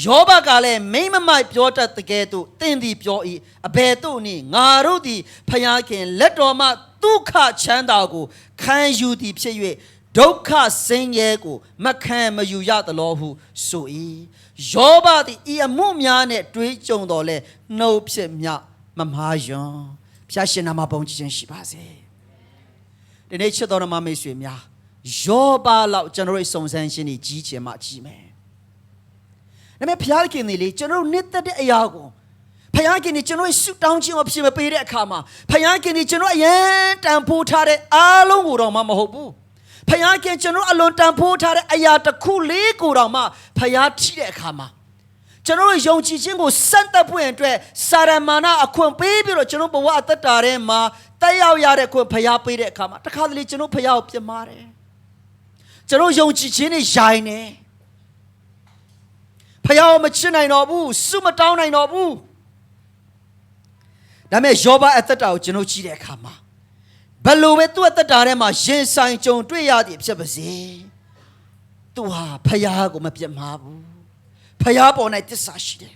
ယောဘကလည်းမိန်းမမိုက်ပြောတတ်တဲ့ကဲ့သို့သင်သည်ပြော၏အဘယ်သို့နည်းငါတို့သည်ဖယားခင်လက်တော်မှဒုက္ခချမ်းသာကိုခံယူသည်ဖြစ်၍ဒုက္ခဆင်းရဲကိုမခံမယူရသလောဟုဆို၏ယောဘသည်ဤအမှုများနဲ့တွေးကြုံတော်လဲနှုတ်ဖြစ်မြမမားယွန်းဖျားရှင်နာမပုံခြင်းရှိပါစေဒီနေ့ချစ်တော်မမိတ်ဆွေများယောဘလောက်ကျွန်တော်ရဲ့စုံစမ်းခြင်းကြီးကြီးချင်မှကြီးမယ်ဒါပေမဲ့ဖျားခင်နေလေကျွန်တော်နှစ်သက်တဲ့အရာကိုဖျားခင်နေကျွန်တော်ဆုတောင်းခြင်းကိုဖြစ်မပေးတဲ့အခါမှာဖျားခင်နေကျွန်တော်အရင်တန်ဖိုးထားတဲ့အားလုံးကိုတော့မှမဟုတ်ဘူးဖျားခင်ကျွန်တော်အလွန်တန်ဖိုးထားတဲ့အရာတစ်ခုလေးကိုတော့မှဖျားထိတဲ့အခါမှာကျွန်တော်ယုံကြည်ခြင်းကိုစန့်သက်ပွင့်အတွက်စာရမဏအခွင့်ပေးပြီးတော့ကျွန်တော်ဘဝအသက်တာထဲမှာတက်ရောက်ရတဲ့ခွင့်ဖျားပေးတဲ့အခါမှာတခါတလေကျွန်တော်ဖျားကိုပြစ်မှားတယ်ကျွန်တော်ယုံကြည်ခြင်းနဲ့ရိုင်းနေဖျားကိုမချစ်နိုင်တော့ဘူးဆုမတောင်းနိုင်တော့ဘူးဒါပေမဲ့ယောဘအသက်တာကိုကျွန်တော်ကြည့်တဲ့အခါမှာဘယ်လိုပဲသူ့အသက်တာထဲမှာရင်ဆိုင်ကြုံတွေ့ရသည်ဖြစ်ပါစေသူဟာဖျားကိုမပြတ်မှားဘူးဖျားပေါ်၌တစ္ဆာရှိတယ်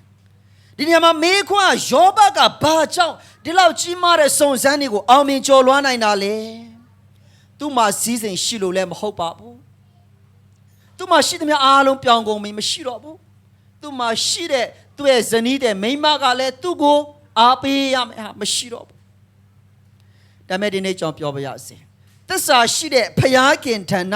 ဒီနေရာမှာမေးခွန်းယောဘကဘာကြောင့်ဒီလောက်ကြီးမားတဲ့စုံစမ်းတွေကိုအောင်မြင်ကျော်လွှားနိုင်တာလဲသူ့မှာစီးစိမ်ရှိလို့လည်းမဟုတ်ပါဘူးသူ့မှာရှိသမျှအားလုံးပြောင်းကုန်ပြီမရှိတော့ဘူးသူ့မှာရှိတဲ့သူ့ရဲ့ဇနီးတဲ့မိန်းမကလည်းသူ့ကိုအားပေးရမယ်ဟာမရှိတော့ဘူးဒါမဲ့ဒီနေ့ကြောင့်ပြောပါရစေသစ္စာရှိတဲ့ဖျားခင်ထံ၌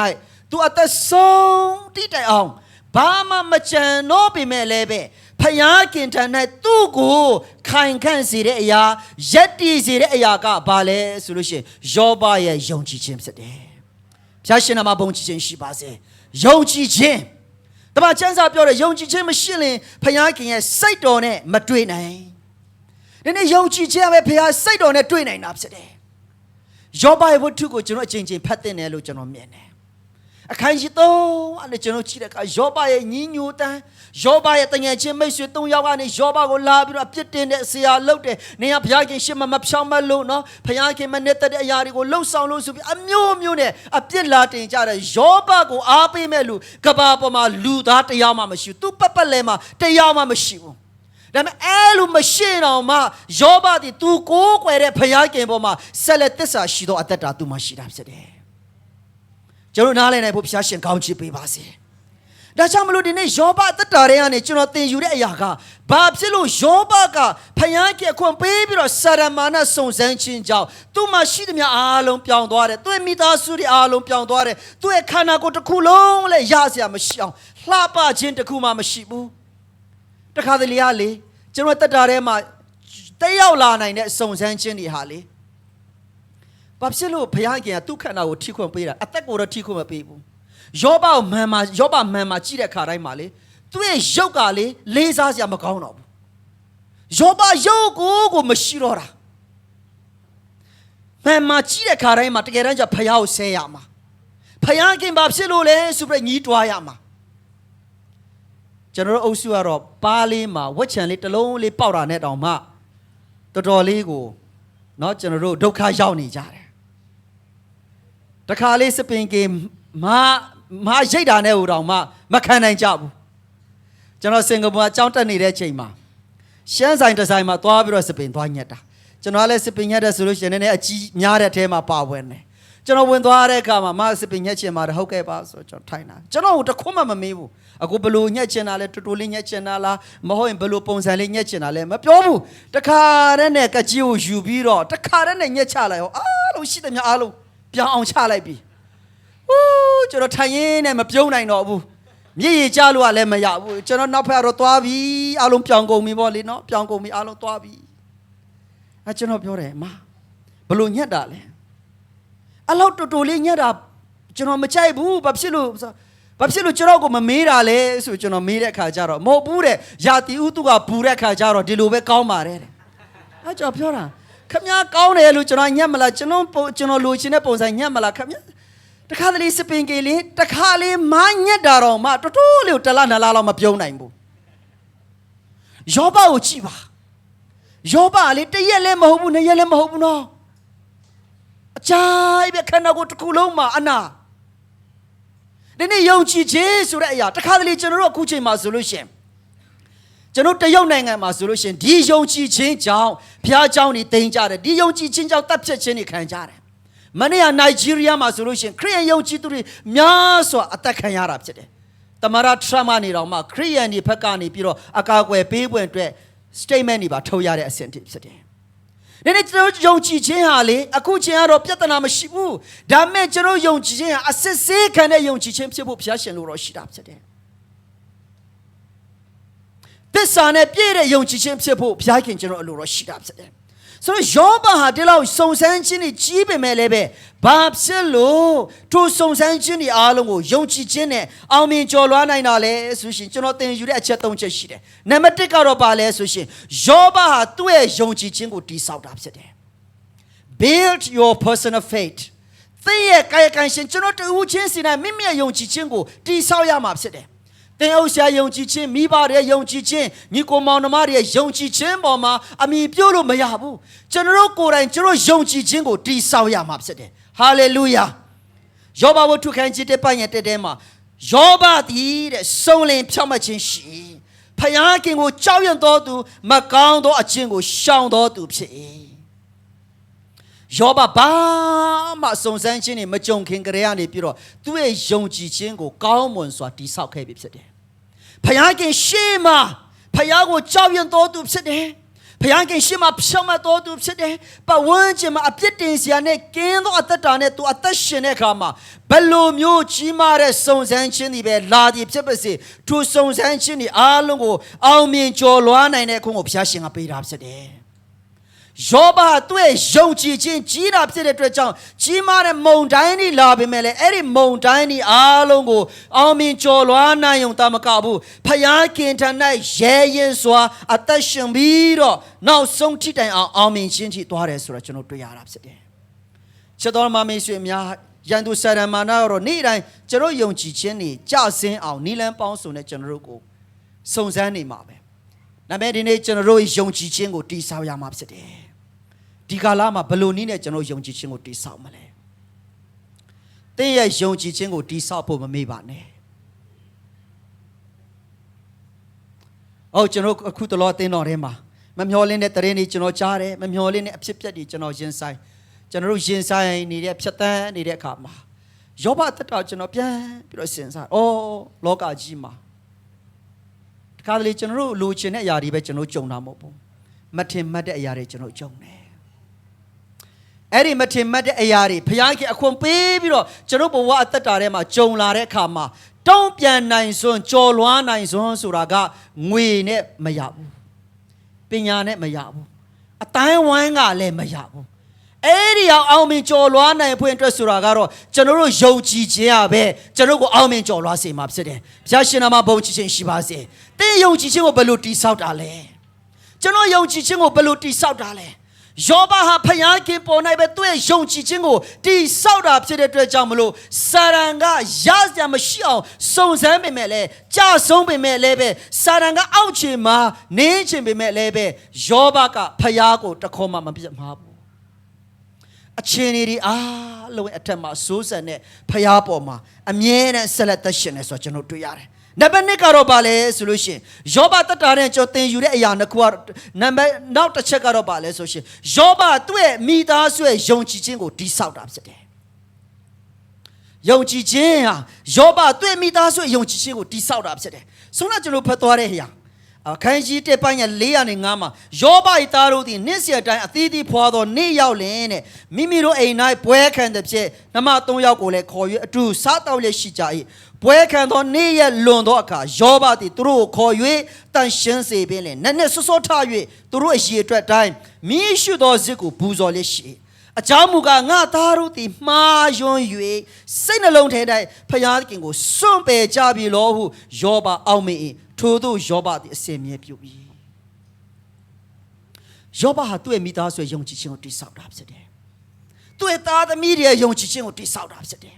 သူအသက်ဆုံးတိတိုင်အောင်ဘာမှမကြံတော့ပေမဲ့လည်းပဲဖျားခင်ထံ၌သူ့ကိုခိုင်ခန့်စေတဲ့အရာယက်တီစေတဲ့အရာကဘာလဲဆိုလို့ရှိရင်ယောဘရဲ့ယုံကြည်ခြင်းဖြစ်တယ်ဖျားရှင်နာမဘုန်းကြီးခြင်းရှိပါစေယုံကြည်ခြင်းတမန်ကျမ်းစာပြောတဲ့ယုံကြည်ခြင်းမရှိရင်ဖျားခင်ရဲ့စိတ်တော်နဲ့မတွေ့နိုင်ဒီနေ့ယုံကြည်ခြင်းပဲဖျားစိတ်တော်နဲ့တွေ့နိုင်တာဖြစ်တယ်ယောဘရဲ့ဝတ္ထုကိုကျွန်တော်အချိန်ချင်းဖတ်တင်တယ်လို့ကျွန်တော်မြင်တယ်အခန်းကြီး3အဲ့ကျွန်တော်ကြည့်တဲ့အခါယောဘရဲ့ညီညွတ်တမ်းယောဘရဲ့တငယ်ချင်းမိတ်ဆွေ3ယောက်ကနေယောဘကိုလာပြီးတော့အပြစ်တင်တဲ့ဆရာလုပ်တယ်နေရဘုရားခင်ရှေ့မှာမဖြောင်းမလို့နော်ဘုရားခင်မနဲ့တဲ့အရာတွေကိုလှုပ်ဆောင်လို့ဆိုပြီးအမျိုးမျိုးနဲ့အပြစ်လာတင်ကြတဲ့ယောဘကိုအားပေးမဲ့လူကဘာပေါ်မှာလူသားတယောက်မှမရှိဘူးသူပတ်ပတ်လဲမှာတယောက်မှမရှိဘူးဒါပေမဲ့အဲ့လိုမရှိတော့မှယောဘဒီသူကိုးကွယ်တဲ့ဘုရားခင်ပေါ်မှာဆက်လက်သစ္စာရှိသောအသက်တာသူမှရှိတာဖြစ်တယ်ကျွန်တော်နားလည်နိုင်ဖို့ဖျားရှင်ကောင်းချီးပေးပါစေ။ဒါကြောင့်မလို့ဒီနေ့ယောဘအသက်တာထဲကနေကျွန်တော်သင်ယူတဲ့အရာကဘာဖြစ်လို့ယောဘကဖျားခင်အခွင့်ပေးပြီးတော့စာရမဏစုံစမ်းခြင်းကြောင့်သူ့မှာရှိသမျှအားလုံးပြောင်းသွားတယ်။သူ့ရဲ့မိသားစုတွေအားလုံးပြောင်းသွားတယ်။သူ့ရဲ့ခန္ဓာကိုယ်တစ်ခုလုံးလည်းရစရာမရှိအောင်လှပခြင်းတစ်ခုမှမရှိဘူး။တခါတလေကလေကျွန်တော်သက်တာထဲမှာတက်ရောက်လာနိုင်တဲ့စုံစမ်းခြင်းတွေဟာလေဘာဖြစ်လို့ဘုရားခင်ကသူ့ခန္ဓာကိုထိခွင့်ပေးတာအသက်ကိုတော့ထိခွင့်မပေးဘူးယောဘမှန်မှာကြည့်တဲ့ခါတိုင်းမှာလေသူ့ရဲ့ရုပ်ကလေလေးစားစရာမကောင်းတော့ဘူးယောဘရုပ်ကိုမရှိတော့တာမှန်မှာကြည့်တဲ့ခါတိုင်းမှာတကယ်တမ်းကျဘုရားကိုဆဲရမှာဘုရားခင်ဘာဖြစ်လို့လဲဆိုပြီးညှိတွားရမှာကျွန်တော်တို့အုပ်စုကတော့ပါးလေးမှာဝက်ချံလေးတစ်လုံးလေးပေါက်တာနဲ့တောင်မှတော်တော်လေးကိုเนาะကျွန်တော်တို့ဒုက္ခရောက်နေကြတယ်တခါလေးစပင်ကေမရိတ်တာနဲ့ဟိုတောင်မှမခံနိုင်ကြဘူးကျွန်တော်စင်ကာပူအကြောင်းတက်နေတဲ့ချိန်မှာရှမ်းဆိုင်ဒီဇိုင်းမှာသွားပြီးတော့စပင်သွားညက်တာကျွန်တော်လည်းစပင်ညက်တဲ့ဆိုလို့ရှိရင်နည်းနည်းအကြီးများတဲ့အထဲမှာပါဝင်တယ်ကျွန်တော်ဝင်သွားတဲ့အခါမှာစပင်ညက်ချင်ပါတယ်ဟုတ်ကဲ့ပါဆိုကျွန်တော်ထိုင်တာကျွန်တော်တခွန်းမှမမေးဘူးအခုဘလို့ညက်ချင်တာလဲတူတူလေးညက်ချင်တာလားမဟုတ်ရင်ဘလို့ပုံစံလေးညက်ချင်တာလဲမပြောဘူးတခါတည်းနဲ့ကကြီးကိုယူပြီးတော့တခါတည်းနဲ့ညက်ချလိုက်ရောအားလုံးရှိသမျှအားလုံးပြောင်းအောင်ချလိုက်ပြီကျွန်တော်ထိုင်ရင်းနဲ့မပြုံးနိုင်တော့ဘူးမျက်ရည်ကျလို့ကလည်းမရဘူးကျွန်တော်နောက်ဖက်တော့သွားပြီအားလုံးပြောင်းကုန်ပြီပေါ့လေနော်ပြောင်းကုန်ပြီအားလုံးသွားပြီကျွန်တော်ပြောတယ်မဘလို့ညက်တာလဲအလောက်တူတူလေးညက်တာ ကျွန်တော်မကြိုက်ဘူးဘာဖြစ်လို့ကျွန်တော်ကိုမမေးတာလဲဆိုကျွန်တော်မေးတဲ့အခါကျတော့မဟုတ်ဘူးတဲ့ယာတီဥတုကပူတဲ့အခါကျတော့ဒီလိုပဲကောင်းပါတယ်တဲ့အဲကျွန်တော်ပြောတာခမည်းကောင်းတယ်လို့ကျွန်တော်ညက်မလားကျွန်တော်လိုချင်တဲ့ပုံစံညက်မလားခမည်းတခါတလေစပင်ကေလေးတခါလေးမညက်တာတော့မှတော်တော်လေးတလားနလားလောက်မပြုံးနိုင်ဘူးယောဘကိုကြည့်ပါယောဘလေတရက်လည်းမဟုတ်ဘူးနှစ်ရက်လည်းမဟုတ်ဘူးနော်အကြိုက်ပဲခန္ဓာကိုယ်တစ်ခုလုံးမှာအနာဒီနေ့ယုံကြည်ခြင်းဆိုတဲ့အရာတခါတလေကျွန်တော်တို့အခုချိန်မှာဆိုလို့ရှိရင်ကျွန်တော်တရုတ်နိုင်ငံမှာဆိုလို့ရှိရင်ဒီယုံကြည်ခြင်းကြောင့်ဘုရားကျောင်းတွေတိမ်ကြတယ်ဒီယုံကြည်ခြင်းကြောင့်တပ်ဖြတ်ခြင်းတွေခံကြတယ်မနေ့ကနိုင်ဂျီးရီးယားမှာဆိုလို့ရှိရင်ခရစ်ယာန်ယုံကြည်သူတွေများစွာအသက်ခံရတာဖြစ်တယ်တမရထရမနေတော့မှခရစ်ယာန်တွေဘက်ကနေပြီးတော့အကာအကွယ်ပေးပွင့်အတွက် statement တွေပါထုတ်ရတဲ့အဆင့်ဖြစ်တယ်ဒီနေ့ကျွန်တော်ယုံကြည်ခြင်းဟာလေအခုချိန်ကတော့ပြဿနာမရှိဘူးဒါပေမဲ့ကျွန်တော်ယုံကြည်ခြင်းဟာအစစ်ဆေးခံတဲ့ယုံကြည်ခြင်းဖြစ်ဖို့ဘုရားရှင်လိုတော့ရှိတာဖြစ်တယ်သစ္စာနဲ့ပြည့်တဲ့ယုံကြည်ခြင်းဖြစ်ဖို့ဘုရားခင်ကျွန်တော်အလိုတော့ရှိတာဖြစ်တယ်ဆိုတော့ယောဘဟာဒီလောက်စုံစမ်းခြင်းတွေကြီးပေမဲ့လည်းပဲဘာဖြစ်လို့ထိုစုံစမ်းခြင်းတွေအားလုံးကိုယုံကြည်ခြင်းနဲ့အောင်မြင်ကျော်လွှားနိုင်တာလဲဆိုရှင်ကျွန်တော်သင်ယူတဲ့အချက်၃ချက်ရှိတယ်နံပါတ်၁ကတော့ပါလဲဆိုရှင်ယောဘဟာသူ့ရဲ့ယုံကြည်ခြင်းကိုတည်ဆောက်တာဖြစ်တယ် build your personal faith သင်ရဲ့ကာယကံရှင်ကျွန်တော်တူချင်းစီတိုင်းမိမိရဲ့ယုံကြည်ခြင်းကိုတည်ဆောက်ရမှာဖြစ်တယ်သင်ဥစ္စာယုံကြည်ခြင်းမိဘရဲ့ယုံကြည်ခြင်းညီကိုမောင်နှမရဲ့ယုံကြည်ခြင်းပေါ်မှာအမိပြုတ်လို့မရဘူးကျွန်တော်ကိုယ်တိုင်ကျွန်တော်ယုံကြည်ခြင်းကိုတည်ဆောက်ရမှာဖြစ်တယ်ဟာလေလုယာယောဘဝတ္ထုခန်းကြီးတဲ့ပိုင်းရဲ့တဲမှာယောဘသည်တဲ့စုံလင်ဖြောင့်မတ်ခြင်းရှိဖယားခင်ကိုကြောက်ရွံ့တော်သူမကောင်းသောအခြင်းကိုရှောင်တော်သူဖြစ်၏ယောဘဘာမှစုံစမ်းခြင်းနဲ့မကြုံခင်ကလေးကနေပြီးတော့သူ့ရဲ့ယုံကြည်ခြင်းကိုကောင်းမွန်စွာတည်ဆောက်ခဲ့ပြီဖြစ်တယ်။ဖယားခင်ရှေ့မှာဖယားကိုကြောက်ရွံ့တော်သူဖြစ်တယ်။ဖယားခင်ရှေ့မှာဖြောင့်မတ်တော်သူဖြစ်တယ်။ပတ်ဝန်းကျင်မှာအပြစ်တင်စရာနဲ့ကင်းသောအသက်တာနဲ့သူအသက်ရှင်တဲ့အခါမှာဘယ်လိုမျိုးကြီးမားတဲ့စုံစမ်းခြင်းတွေပဲလာသည်ဖြစ်ပါစေထိုစုံစမ်းခြင်းတွေအားလုံးကိုအောင်မြင်ကျော်လွှားနိုင်တဲ့ခွင့်ကိုဘုရားရှင်ကပေးတာဖြစ်တယ်။ယောဘသူ့ရဲ့ယုံကြည်ခြင်းကြီးတာဖြစ်တဲ့အတွက်ကြောင့်ကြီးမားတဲ့မုန်တိုင်းတွေလာပေမဲ့လည်းအဲ့ဒီမုန်တိုင်းတွေအားလုံးကိုအောင်မြင်ကျော်လွှားနိုင်ုံတာမကဘူးဖယားခင်ထံ၌ရဲရဲစွာအသက်ရှင်ပြီးတော့နောက်ဆုံးထိတိုင်အောင်မြင်ခြင်းထိသွားတယ်ဆိုတော့ကျွန်တော်တွေ့ရတာဖြစ်တယ်။ချက်တော်မမေဆွေများရန်သူဆရမနာရောနေ့တိုင်းကျွန်တော်ယုံကြည်ခြင်းတွေကြဆင်းအောင်နီလန်းပေါင်းစုံနဲ့ကျွန်တော်တို့ကိုစုံစမ်းနေမှာပဲ။ဒါပေမဲ့ဒီနေ့ကျွန်တော်တို့ယုံကြည်ခြင်းကိုတည်ဆောက်ရမှာဖြစ်တယ်။ဒီကာလမှာဘယ်လိုနည်းနဲ့ကျွန်တော်ယုံကြည်ခြင်းကိုတည်ဆောက်မလဲ။သင်ရဲ့ယုံကြည်ခြင်းကိုတည်ဆောက်ဖို့မမေ့ပါနဲ့။ဟုတ်ကျွန်တော်အခုတလောအသင်းတော်ထဲမှာမမျောလင်းတဲ့တရင်တွေကျွန်တော်ကြားတယ်မမျောလင်းတဲ့အဖြစ်ပြက်တွေကျွန်တော်ရင်ဆိုင်ကျွန်တော်တို့ရင်ဆိုင်နေတဲ့ဖြတ်တန်းနေတဲ့အခါမှာယောဘတက်တော်ကျွန်တော်ပြန်ပြီးတော့စဉ်းစားအော်လောကကြီးမှာတခါတလေကျွန်တော်တို့လိုချင်တဲ့အရာတွေပဲကျွန်တော်ကြုံတာမဟုတ်ဘူးမထင်မှတ်တဲ့အရာတွေကျွန်တော်ကြုံတယ်အဲ့ဒီမထင်မှတ်တဲ့အရာတွေဘုရားခင်အခွန်ပေးပြီးတော့ကျွန်တော်ဘဝအသက်တာထဲမှာကြုံလာတဲ့အခါမှာတုံ့ပြန်နိုင်စွန်းကြော်လွှားနိုင်စွန်းဆိုတာကငွေနဲ့မရဘူးပညာနဲ့မရဘူးအတိုင်းဝိုင်းကလည်းမရဘူးအဲ့ဒီအောင်မြင်ကြော်လွှားနိုင်ဖွင့်အတွက်ဆိုတာကတော့ကျွန်တော်တို့ယုံကြည်ခြင်းရပဲကျွန်တော်ကိုအောင်မြင်ကြော်လွှားစေမှာဖြစ်တယ်ဘုရားရှင်နာမဘုန်းကြီးခြင်းရှိပါစေသင်ယုံကြည်ခြင်းကိုဘယ်လိုတည်ဆောက်တာလဲကျွန်တော်ယုံကြည်ခြင်းကိုဘယ်လိုတည်ဆောက်တာလဲယောဘဟာဖယားခင်ပေါ်၌ပဲသူ့ရဲ့ယုံကြည်ခြင်းကိုတည်ဆောက်တာဖြစ်တဲ့အတွက်ကြောင့်မလို့စာရန်ကရစရာမရှိအောင်စုံစမ်းပေမဲ့လည်းကြာဆုံးပေမဲ့လည်းပဲစာရန်ကအောက်ခြေမှာနေချင်ပေမဲ့လည်းပဲယောဘကဖယားကိုတခေါ်မှမပြတ်မှာဘူးအချင်းတွေအားလုံးအထက်မှာစိုးစံတဲ့ဖယားပေါ်မှာအမြဲတမ်းဆက်လက်သက်ရှင်နေဆိုကျွန်တော်တွေ့ရတယ်နံပါတ်1ကတော့ပါလဲဆိုလို့ရှိရင်ယောဘတတ်တာနဲ့ကျွန်တော်သင်ယူတဲ့အရာနှစ်ခုကနံပါတ်နောက်တစ်ချက်ကတော့ပါလဲဆိုရှင်ယောဘသူ့ရဲ့မိသားစုရဲ့ယုံကြည်ခြင်းကိုတည်ဆောက်တာဖြစ်တယ်ယုံကြည်ခြင်းဟာယောဘသူ့ရဲ့မိသားစုရဲ့ယုံကြည်ခြင်းကိုတည်ဆောက်တာဖြစ်တယ်ဆိုတော့ကျွန်တော်ဖတ်သွားတဲ့အရာအခန်းကြီး1ပိုင်း405မှာယောဘ၏သားတို့သည်နေ့စဉ်တိုင်းအသီးသီးဖွာသောနေ့ရောက်လင်တဲ့မိမိတို့အိမ်၌ပွဲခံတဲ့ဖြစ်နှမ3ယောက်ကိုလည်းခေါ်၍အတူစားတောက်လျက်ရှိကြ၏ပွဲခံသောနေ့ရက်လွန်သောအခါယောဘသည်သူတို့ကိုခေါ်၍တန်ရှင်းစေပင်လင်နက်နက်စောစောထ၍သူတို့အရေအတွက်တိုင်းမိရှုသောဇစ်ကိုပူဇော်လျက်ရှိ အကြောင်းမူကားငါသားတို့သည်မှားယွင်း၍စိတ်နှလုံးထဲ၌ဖျားခင်ကိုစွန့်ပယ်ကြပြီလောဟုယောဘအောက်မေ့၏ထို့သောယောဘသည်အစဉ်မြဲပြု၏ယောဘဟာသူ့ရဲ့မိသားစုရဲ့ယုံကြည်ခြင်းကိုတိဆောက်တာဖြစ်တယ်သူ့ရဲ့သားသမီးတွေရဲ့ယုံကြည်ခြင်းကိုတိဆောက်တာဖြစ်တယ်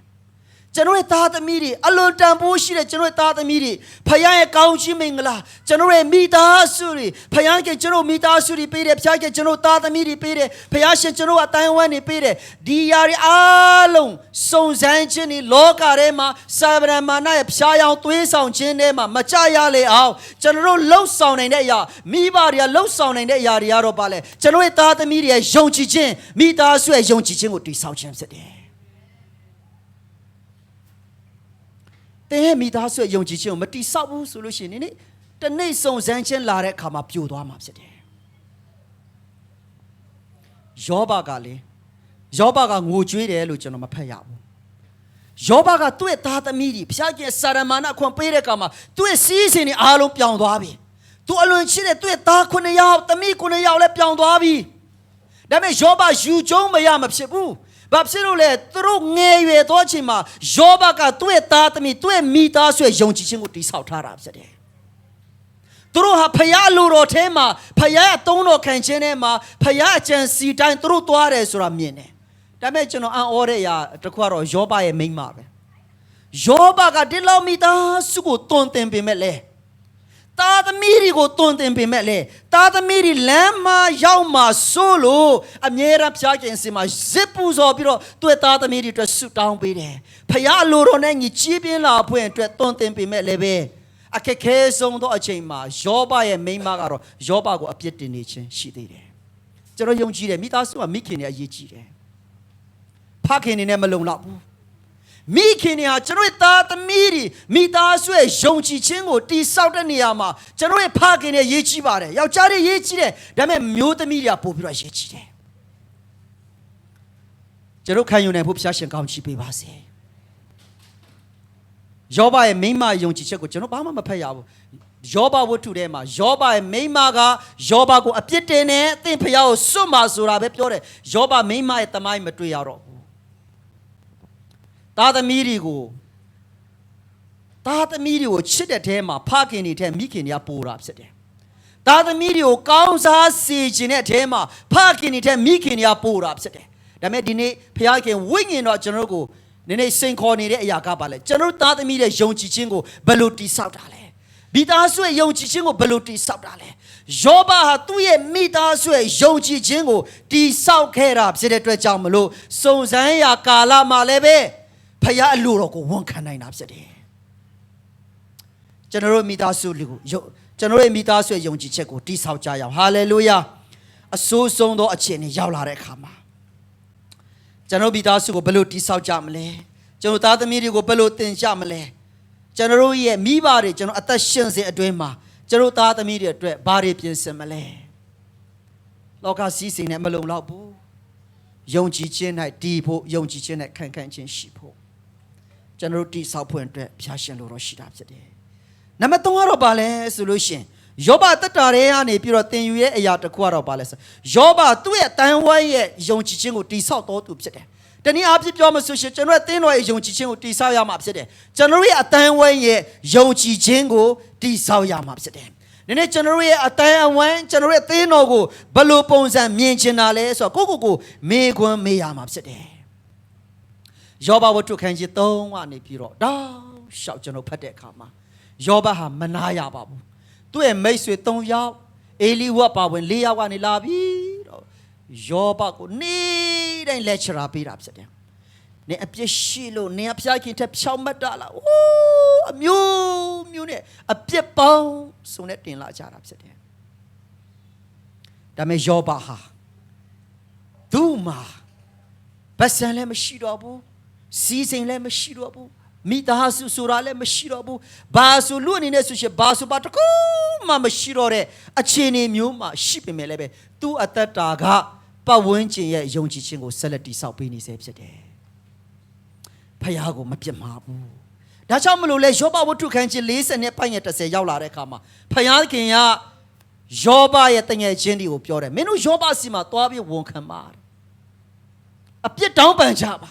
ကျွန်တော်ရဲ့သားသမီးတွေအလွန်တန်ဖိုးရှိတဲ့ကျွန်တော်ရဲ့သားသမီးတွေဖခင်ရဲ့ကောင်းချီးမင်္ဂလာကျွန်တော်ရဲ့မိသားစုတွေဖခင်ကကျွန်တော်မိသားစုတွေပေးတယ်ဖခင်ကကျွန်တော်သားသမီးတွေပေးတယ်ဖခင်ရှင်ကျွန်တော်အတိုင်းဝိုင်းတွေပေးတယ်ဒီຢာတွေအားလုံးစုံစမ်းခြင်းတွေလောကထဲမှာစာဗရမာနရဲ့ဖျားယောင်သွေးဆောင်ခြင်းထဲမှာမကြရလေအောင်ကျွန်တော်လှုပ်ဆောင်နိုင်တဲ့အရာမိဘတွေကလှုပ်ဆောင်နိုင်တဲ့အရာတွေကတော့ပါလေကျွန်တော်ရဲ့သားသမီးတွေရဲ့ယုံကြည်ခြင်းမိသားစုရဲ့ယုံကြည်ခြင်းကိုတည်ဆောက်ခြင်းဖြစ်တယ်တဲ့မိသားစုယုံကြည်ခြင်းကိုမတိဆောက်ဘူးဆိုလို့ရှိရင်တနေ့စုံစမ်းခြင်းလာတဲ့အခါမှာပြိုသွားမှာဖြစ်တယ်ယောဘကလေယောဘကငိုကြွေးတယ်လို့ကျွန်တော်မဖတ်ရဘူးယောဘကသူ့ရဲ့သားသမီးတွေဖျားကျင်စာရမာနခွန်ပေးတဲ့အခါမှာသူ့ရဲ့စီးစိမ်တွေအားလုံးပြောင်းသွားပြီသူအလွန်ချစ်တဲ့သူ့ရဲ့သား9ယောက်သမီး9ယောက်လည်းပြောင်းသွားပြီဒါပေမဲ့ယောဘယူကျုံမရမဖြစ်ဘူးဘာဖြစ်လို့လဲသူတို့ငယ်ရွယ်သောအချိန်မှာယောဘကသူ့ရဲ့သားသမီးသူ့ရဲ့မိသားစုရဲ့ယုံကြည်ခြင်းကိုတည်ဆောက်ထားတာဖြစ်တယ်သူတို့ဟာဖခင်လူတော်ထဲမှာဖခင်ရဲ့သုံးတော်ခံခြင်းထဲမှာဖခင်အကြံစီတိုင်းသူတို့သွားတယ်ဆိုတာမြင်တယ်ဒါပေမဲ့ကျွန်တော်အံ့ဩတဲ့အရာတစ်ခုကတော့ယောဘရဲ့မိန်းမပဲယောဘကဒီလောက်မိသားစုကိုတွန်းတင်ပေမဲ့လေသားသမီးတွေကိုတွန်းတင်ပေမဲ့လေသားသမီးတွေလမ်းမရောက်မှဆိုလို့အမြဲတမ်းဖျားကျင်စင်မှာဇစ်ပူဇော်ပြီးတော့သူ့သားသမီးတွေအတွက်ဆုတောင်းပေးတယ်ဖခင်အလိုတော်နဲ့ညီကြီးပြင်းလာဖွင့်အတွက်တွန်းတင်ပေမဲ့လည်းပဲအခက်ခဲဆုံးသောအချိန်မှာယောဘရဲ့မိန်းမကတော့ယောဘကိုအပြစ်တင်နေခြင်းရှိသေးတယ်ကျွန်တော်ယုံကြည်တယ်မိသားစုကမိခင်တွေအရေးကြီးတယ်ဖခင်တွေနဲ့မလုံလောက်ဘူးမိခင်တွေဟာကျွန်တော်ရဲ့သားသမီးတွေမိသားစုရဲ့ယုံကြည်ခြင်းကိုတည်ဆောက်တဲ့နေရာမှာကျွန်တော်ရဲ့ဖခင်တွေရေးကြီးပါတယ်ယောက်ျားတွေရေးကြီးတယ်ဒါပေမဲ့မျိုးသမီးတွေကပို့ပြီးတော့ရေးကြီးတယ်ကျွန်တော်ခံယူနိုင်ဖို့ဖျားရှင်ကောင်းချီးပေးပါစေယောဘရဲ့မိန်းမယုံကြည်ချက်ကိုကျွန်တော်ဘာမှမဖတ်ရဘူးယောဘဝတ္ထုထဲမှာယောဘရဲ့မိန်းမကယောဘကိုအပြစ်တင်နေအသင်ဖျားကိုစွန့်ပါဆိုတာပဲပြောတယ်ယောဘမိန်းမရဲ့တမိုင်းမတွေ့ရတော့သားသမီးတွေကိုချစ်တဲ့ထဲမှာဖခင်တွေထဲမိခင်တွေကပိုတာဖြစ်တယ်။သားသမီးတွေကိုကောင်းစားစေခြင်းတဲ့ထဲမှာဖခင်တွေထဲမိခင်တွေကပိုတာဖြစ်တယ်။ဒါပေမဲ့ဒီနေ့ဖခင်ဝိညာဉ်တော်ကျွန်တော်တို့ကိုနည်းနည်းစိန်ခေါ်နေတဲ့အရာကပါလဲကျွန်တော်သားသမီးရဲ့ယုံကြည်ခြင်းကိုဘယ်လိုတည်ဆောက်တာလဲ။မိသားစုရဲ့ယုံကြည်ခြင်းကိုဘယ်လိုတည်ဆောက်တာလဲ။ယောဘဟာသူ့ရဲ့မိသားစုရဲ့ယုံကြည်ခြင်းကိုတည်ဆောက်ခဲ့တာဖြစ်တဲ့အတွက်ကြောင့်မလို့စုံစမ်းရာကာလမှာလည်းပဲဖခင်အလိုတော်ကိုဝန်ခံနိုင်တာဖြစ်တယ်ကျွန်တော်တို့မိသားစုကိုကျွန်တော်ရဲ့မိသားစုရဲ့ယုံကြည်ချက်ကိုတည်ဆောက်ကြရအောင်ဟာလေလုယာအဆိုးဆုံးသောအခြေအနေရောက်လာတဲ့အခါမှာကျွန်တော်မိသားစုကိုဘယ်လိုတည်ဆောက်ကြမလဲကျွန်တော်သားသမီးတွေကိုဘယ်လိုသင်ကြမလဲကျွန်တော်ရဲ့မိဘတွေကျွန်တော်အသက်ရှင်စဉ်အတွင်းမှာကျွန်တော်သားသမီးတွေအတွက်ဘာတွေပြင်ဆင်မလဲလောကစည်းစိမ်နဲ့မလုံလောက်ဘူးယုံကြည်ခြင်း၌တည်ဖို့ယုံကြည်ခြင်း၌ခံခြင်းရှိဖို့ကျွန်တော်တိဆောက်ဖွင့်အတွက်ဖျားရှင်လိုတော့ရှိတာဖြစ်တယ်။နံပါတ်3ကတော့ပါလဲဆိုလို့ရှင်ယောဘတက်တာတွေကနေပြီးတော့သင်ယူရဲ့အရာတစ်ခုကတော့ပါလဲဆိုယောဘသူ့ရဲ့တန်ဝိုင်းရဲ့ယုံကြည်ခြင်းကိုတိဆောက်တော်သူဖြစ်တယ်။တနည်းအားဖြင့်ပြောမှဆိုရှင်ကျွန်တော်ရဲ့သင်တော်ရဲ့ယုံကြည်ခြင်းကိုတိဆောက်ရမှာဖြစ်တယ်။ကျွန်တော်ရဲ့အတန်ဝိုင်းရဲ့ယုံကြည်ခြင်းကိုတိဆောက်ရမှာဖြစ်တယ်။ဒီနေ့ကျွန်တော်ရဲ့အတန်အဝိုင်းကျွန်တော်ရဲ့သင်တော်ကိုဘယ်လိုပုံစံမြင်ချင်တာလဲဆိုတော့ကိုမေးခွန်းမေးရမှာဖြစ်တယ်။ယောဘဝတ္ထုခန်းကြီး3ကနေပြီးတော့တောင်းလျှောက်ကျွန်တော်ဖတ်တဲ့အခါမှာယောဘဟာမနာရပါဘူးသူ့ရဲ့မိတ်ဆွေ3ယောက်အေလိဝတ်ပါဝင်4ယောက်ကနေလာပြီးတော့ယောဘကိုနေ့တိုင်းလက်ချရာပေးတာဖြစ်တယ်နင်အပြစ်ရှိလို့နင်အဖျားခင်ထက်ဖြောင်းမတ်တာလားအိုးအမျိုးနဲ့အပြစ်ပေါင်းစုံနဲ့တင်လာကြတာဖြစ်တယ်ဒါပေမဲ့ယောဘဟာသူ့မှာပတ်စံလည်းမရှိတော့ဘူးစီးစိမ်လည်းမရှိတော့ဘူးမိသားစုဆိုတာလည်းမရှိတော့ဘူးဘာဆိုလူအနေနဲ့ဆိုရှင်ဘာဆိုပါတကူမှမရှိတော့တဲ့အခြေအနေမျိုးမှာရှိပေမဲ့လည်းပဲသူ့အသက်တာကပတ်ဝန်းကျင်ရဲ့ယုံကြည်ခြင်းကိုဆက်လက်တည်ဆောက်ပေးနေစေဖြစ်တယ်ဖခင်ကိုမပြစ်မှာဘူးဒါကြောင့်မလို့လဲယောဘဝတ္ထုခန်းကြီး40နဲ့ပိုင်းရ30ရောက်လာတဲ့အခါမှာဖခင်ကယောဘရဲ့တငယ်ချင်းတွေကိုပြောတယ်မင်းတို့ယောဘစီမှာသွားပြီးဝန်ခံပါ အပြစ်တောင်းပန်ကြပါ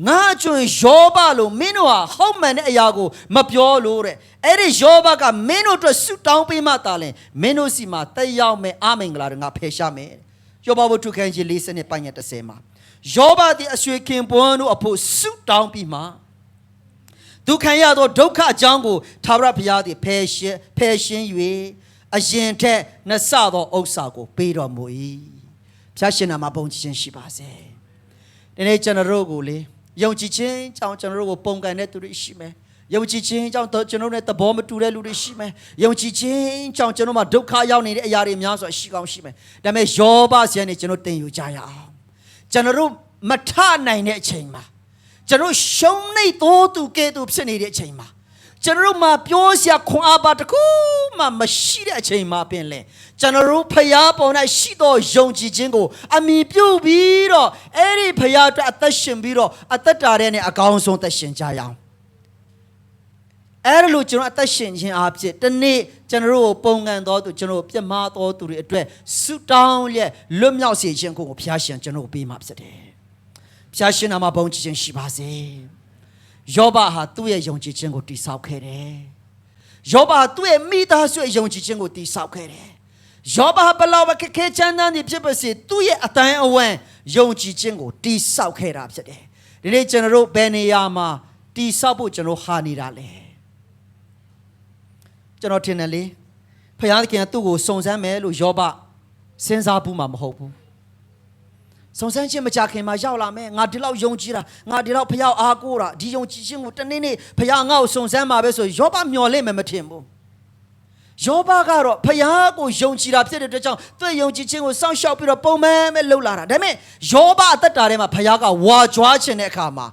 ငါကျွင်ယောဘလို့မင်းတို့ဟာဟောက်မှန်တဲ့အရာကိုမပြောလို့တဲ့အဲ့ဒီယောဘကမင်းတို့အတွက်ဆုတောင်းပေးမှသာလဲမင်းတို့စီမှာတက်ရောက်မယ်အာမင်္ဂလာတွေငါဖယ်ရှားမယ်ယောဘဝတ္ထုခန်းကြီး40နဲ့ပိုင်းရ30မှာယောဘသည်အဆွေခင်ပွန်းတို့အဖို့ဆုတောင်းပြီးမှဒုက္ခရသောဒုက္ခအကြောင်းကိုသာဝရဘုရားသည်ဖယ်ရှင်း၍အရင်ထက်နှစ်ဆသောဥစ္စာကိုပေးတော်မူ၏ဖျားရှင်နာမှာဘုန်းကြီးခြင်းရှိပါစေဒီနေ့ကျွန်တော်တို့ကိုလေယုံကြည်ခြင်းကြောင့်ကျွန်တော်တို့ကိုပုံကန်တဲ့သူတွေရှိမယ်ယုံကြည်ခြင်းကြောင့်ကျွန်တော်တို့နဲ့သဘောမတူတဲ့လူတွေရှိမယ်ယုံကြည်ခြင်းကြောင့်ကျွန်တော်မှာဒုက္ခရောက်နေတဲ့အရာတွေများစွာရှိကောင်းရှိမယ်ဒါပေမဲ့ယောဘဆရာနဲ့ကျွန်တော်တင်ယူကြရအောင်ကျွန်တော်တို့မထနိုင်တဲ့အချိန်မှာကျွန်တော်ရှုံးနေသောသူကဲ့သို့ဖြစ်နေတဲ့အချိန်မှာကျွန်တော်မှာပြောစရာခွန်အားပါတခုမှမရှိတဲ့အချိန်မှာပင်လဲကျွန်တော်တို့ဖျားပေါ်၌ရှိသောယုံကြည်ခြင်းကိုအမိပြုတ်ပြီးတော့အဲ့ဒီဖျားအတွက်အသက်ရှင်ပြီးတော့အသက်တာတဲ့နဲ့အကောင်းဆုံးသက်ရှင်ကြရအောင်အဲ့လိုကျွန်တော်အသက်ရှင်ခြင်းအဖြစ်ဒီနေ့ကျွန်တော်တို့ပုံကန်တော်သူကျွန်တော်ပြတ်မှားတော်သူတွေအတွက်ဆုတောင်းလျက်လွတ်မြောက်စေခြင်းကိုဖျားရှင်ကျွန်တော်ပေးမှာဖြစ်တယ်ဖျားရှင်နာမှာဘုန်းကြီးခြင်းရှိပါစေယောဘဟာသူ့ရဲ့ယုံကြည်ခြင်းကိုတည်ဆောက်ခဲ့တယ်ယောဘသူ့ရဲ့မိသားစုရဲ့ယုံကြည်ခြင်းကိုတည်ဆောက်ခဲ့တယ်ယောဘဘလောက်ပဲခက်ခဲချမ်းသာနေဖြစ်ပါစေသူ့ရဲ့အတိုင်းအဝန်းယုံကြည်ခြင်းကိုတည်ဆောက်ခဲ့တာဖြစ်တယ်ဒီနေ့ကျွန်တော်တို့ဘယ်နေရာမှာတည်ဆောက်ဖို့ကျွန်တော်ဟာနေတာလဲကျွန်တော်ထင်တယ်လေဖခင်ကသူ့ကိုစုံစမ်းမယ်လို့ယောဘစဉ်းစားဘူးမှာမဟုတ်ဘူးစုံစမ်းခြင်းမကြခင်မှာရောက်လာမယ်ငါဒီလောက်ယုံကြည်တာငါဒီလောက်ဖခင်အားကိုးတာဒီယုံကြည်ခြင်းကိုတနေ့နေ့ဖခင်ငါ့ကိုစုံစမ်းမှာပဲဆိုယောဘမျှော်လင့်မယ်မထင်ဘူးယောဘကတော့ဖခင်ကိုယုံကြည်တာဖြစ်တဲ့အတွက်ကြောင့်သူ့ယုံကြည်ခြင်းကိုစောင့်ရှောက်ပြီးတော့ပုံမှန်ပဲလှုပ်လာတာဒါပေမဲ့ယောဘအသက်တာထဲမှာဖခင်ကဝါကြွားခြင်းတဲ့အခါမှာ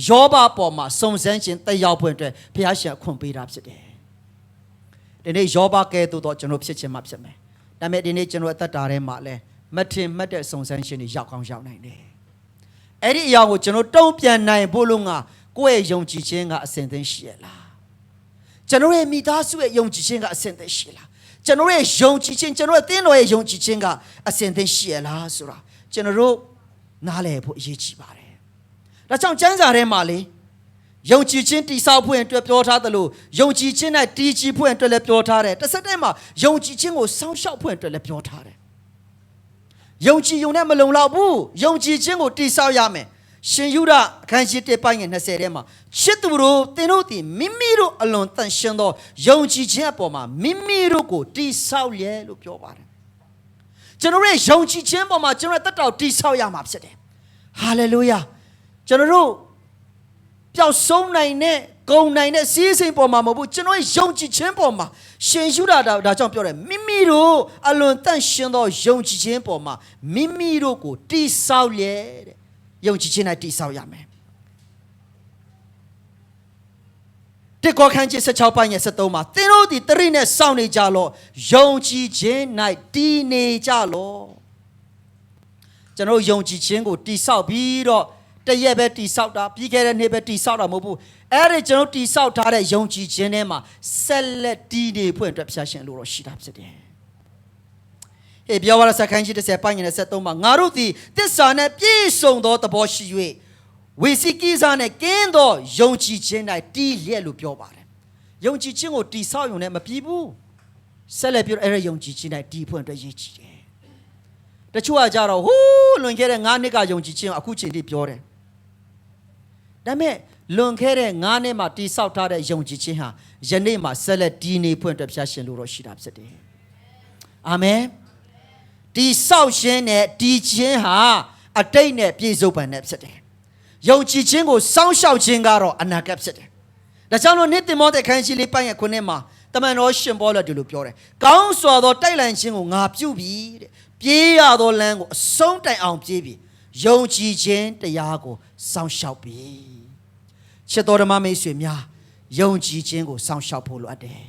ယောဘပေါ်မှာစုံစမ်းခြင်းတက်ရောက်ဖွင့်အတွက်ဖခင်ရှင်အခွင့်ပေးတာဖြစ်တယ်ဒီနေ့ယောဘကဲ့သို့တော့ကျွန်တော်ဖြစ်ခြင်းမှဖြစ်မယ်ဒါပေမဲ့ဒီနေ့ကျွန်တော်အသက်တာထဲမှာလဲမထင်မှတ်တဲ့စုံစမ်းခြင်းတွေရောက်ကောင်းရောက်နိုင်တယ်အဲ့ဒီအရာကိုကျွန်တော်တုံ့ပြန်နိုင်ဖို့လို့ငါကိုယ့်ရဲ့ယုံကြည်ခြင်းကအစဉ်သင်းရှိရလားကျွန်တော်ရဲ့မိသားစုရဲ့ယုံကြည်ခြင်းကအစဉ်သင်းရှိလားကျွန်တော်ရဲ့ယုံကြည်ခြင်းကျွန်တော်ရဲ့သင်းတော်ရဲ့ယုံကြည်ခြင်းကအစဉ်သင်းရှိရလားဆိုတာကျွန်တော်တို့နားလည်ဖို့အရေးကြီးပါတယ်ဒါကြောင့်ကျမ်းစာထဲမှာလေယုံကြည်ခြင်းတည်ဆောက်ဖို့အတွက်ပြောထားသလိုယုံကြည်ခြင်းနဲ့တည်ကြည်ဖို့အတွက်လည်းပြောထားတယ်တစ်စက်တည်းမှာယုံကြည်ခြင်းကိုစောင့်ရှောက်ဖို့အတွက်လည်းပြောထားတယ်ယုံကြည်ုံနဲ့မလုံလောက်ဘူးယုံကြည်ခြင်းကိုတည်ဆောက်ရမယ်ရှင်ယုဒအခန်းကြီး1ပိုင်းငယ်20ထဲမှာချစ်သူတို့သင်တို့သည်မိမိတို့အလွန်တန်ရှင်းသောယုံကြည်ခြင်းအပေါ်မှာမိမိတို့ကိုတည်ဆောက်လျက်လို့ပြောပါတယ်ကျွန်တော်ရဲ့ယုံကြည်ခြင်းပေါ်မှာကျွန်တော်တက်တော်တည်ဆောက်ရမှာဖြစ်တယ်ဟာလေလုယာကျွန်တော်တို့ပျောက်ဆုံးနိုင်တဲ့ဂုံနိုင်တဲ့စီးစိမ်ပေါ်မှာမဟုတ်ဘူးကျွန်တော်ယုံကြည်ခြင်းပေါ်မှာရှင်ယုဒဒါကြောင့်ပြောတယ်မိမိတို့အလွန်တန့်ရှင်းသောယုံကြည်ခြင်းပေါ်မှာမိမိတို့ကိုတည်ဆောက်လျက်တဲ့ယုံကြည်ခြင်းနဲ့တည်ဆောက်ရမယ်တေကောခန်းကြီး16ပိုင်းရဲ့73မှာသင်တို့သည်တရိနဲ့စောင့်နေကြလောယုံကြည်ခြင်း၌တည်နေကြလောကျွန်တော်ယုံကြည်ခြင်းကိုတည်ဆောက်ပြီးတော့တရက်ပဲတိဆောက်တာပြီးခဲ့တဲ့နေ့ပဲတိဆောက်တာမဟုတ်ဘူးအဲ့ဒီကျွန်တော်တိဆောက်ထားတဲ့ယုံကြည်ခြင်းထဲမှာဆက်လက်တည်နေဖွင့်အတွက်ဖျားရှင်လို့တော့ရှိတာဖြစ်တယ်ဟေ့ပြောပါလားစက္ကန့်ကြီး30ပိုင်းငယ်73မှာငါတို့သည်သစ္စာနဲ့ပြည့်စုံသောသဘောရှိ၍ဝေစီကိစားနဲ့ကင်းသောယုံကြည်ခြင်း၌တည်လျက်လို့ပြောပါတယ်ယုံကြည်ခြင်းကိုတိဆောက်ရုံနဲ့မပြီးဘူးဆက်လက်ပြီးအဲ့ဒီယုံကြည်ခြင်း၌တည်ဖွင့်အတွက်ရည်ကြည်တယ်တချို့ကကြတော့ဟိုးလွန်ခဲ့တဲ့9နှစ်ကယုံကြည်ခြင်းအခုချိန်ထိပြောတယ်ဒါပေမဲ့လွန်ခဲ့တဲ့9နှစ်မှာတိဆောက်ထားတဲ့ယုံကြည်ခြင်းဟာယနေ့မှာဆက်လက်တည်နေဖွင့်အတွက်ဖျားရှင်လို့တော့ရှိတာဖြစ်တယ်။အာမင်။တိဆောက်ခြင်းနဲ့တည်ခြင်းဟာအတိတ်နဲ့ပြည့်စုံပံနဲ့ဖြစ်တယ်။ယုံကြည်ခြင်းကိုစောင့်ရှောက်ခြင်းကတော့အနာဂတ်ဖြစ်တယ်။ဒါကြောင့်လို့နေ့တင်မောတဲ့ခန်းကြီးလေးပိုင်းရဲ့ခုနှစ်မှာတမန်တော်ရှင်ပေါလုဒီလိုပြောတယ်။ကောင်းစွာသောတိုက်လန်ခြင်းကိုငါပြုပြီတဲ့။ပြေးရသောလမ်းကိုအဆုံးတိုင်အောင်ပြေးပြီ။ယုံကြည်ခြင်းတရားကိုစောင့်ရှောက်ပြီချစ်တော်ဓမ္မမိတ်ဆွေများယုံကြည်ခြင်းကိုစောင့်ရှောက်ဖို့လိုအပ်တယ်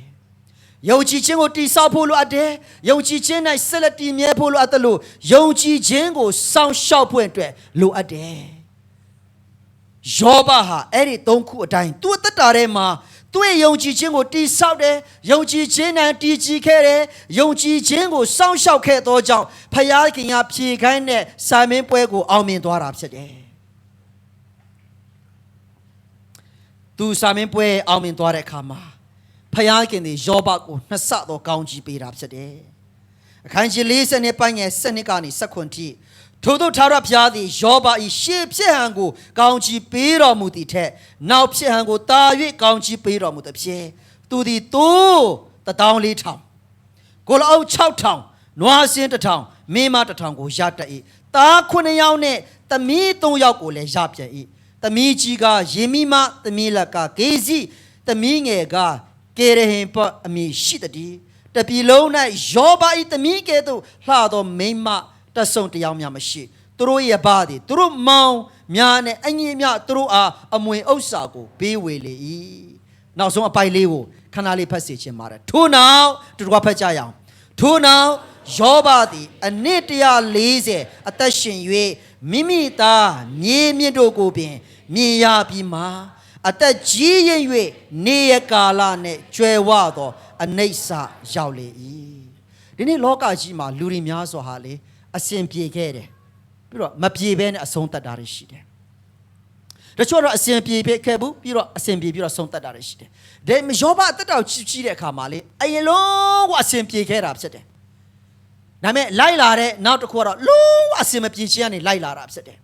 ယုံကြည်ခြင်းကိုတည်ဆောက်ဖို့လိုအပ်တယ်ယုံကြည်ခြင်း၌ဆက်လက်တည်မြဲဖို့လိုအပ်တယ်လို့ယုံကြည်ခြင်းကိုစောင့်ရှောက်ဖို့အတွက်လိုအပ်တယ်ယောဘဟာအဲ့ဒီ3ခုအတိုင်းသူ့အသက်တာထဲမှာ တွေ့ယုံကြည်ခြင်းကိုတိဆောက်တယ်ယုံကြည်ခြင်းနဲ့တည်ကြည်ခဲ့တယ်ယုံကြည်ခြင်းကိုစောင့်ရှောက်ခဲ့သောကြောင့်ဖခင်ကဖြေခိုင်းတဲ့စာမင်းပွဲကိုအောင်မြင်သွားတာဖြစ်တယ်သူစာမင်းပွဲအောင်မြင်သွားတဲ့အခါမှာဖခင်သည်ယောဘကိုနှစ်ဆသောကောင်းချီးပေးတာဖြစ်တယ်အခန်းကြီး40နှစ်ပိုင်းငယ်7ကနေ19ထိထို့သောထာဝရဘုရားသည်ယောဘ၏ရှေ့ဖြစ်ဟန်ကိုကောင်းချီးပေးတော်မူသည်ထက်နောက်ဖြစ်ဟန်ကိုတာ၍ကောင်းချီးပေးတော်မူသည်ဖြင့်သူသည်တိုး14000ကိုလအုပ်6000နွားစင်း1000မင်းမ1000ကိုရတတ်၏သား9ယောက်နှင့်သမီး3ယောက်ကိုလည်းရပြန်၏သမီးကြီးကယေမိမသမီးလက်ကဂေဇိသမီးငယ်ကကေရဟင်ပအမည်ရှိသည်တပြီလုံး၌ယောဘ၏သမီးကဲ့သို့လှသောမိန်းမတဆုံတယောက်များမရှိသူတို့ရဲ့ဘာသည်သူတို့မောင်များနဲ့အငြိများသူတို့အားအမွေဥစ္စာကိုပေးဝေလေ၏နောက်ဆုံးအပိုင်လေးကိုခဏလေးဖတ်စေချင်ပါတယ်ထို့နောက်တူတူဖတ်ကြရအောင်ထို့နောက်ယောဘသည်အနှစ်140အသက်ရှင်၍မိမိသားမြေမြင့်တို့ကိုပင်မြင်ရပြီးမှအသက်ကြီးရင်၍နေရကာလနဲ့ကျွယ်ဝသောအနိစ္စရောက်လေ၏ဒီနေ့လောကကြီးမှာလူတွေများစွာဟာလေအစဉ်ပြေခဲ့တယ်ပြီးတော့မပြေဘဲနဲ့အဆုံးသတ်တာတွေရှိတယ်တချို့တော့အစဉ်ပြေခဲ့ဘူးပြီးတော့အစဉ်ပြေပြီးတော့ဆုံးသတ်တာတွေရှိတယ်ဒါယောဘအသက်တော်ကြီးတဲ့အခါမှာလေအရင်လုံးကအစဉ်ပြေခဲ့တာဖြစ်တယ်ဒါပေမဲ့လိုက်လာတဲ့နောက်တစ်ခုကတော့လုံးဝအစဉ်မပြေခြင်းကနေလိုက်လာတာဖြစ်တယ်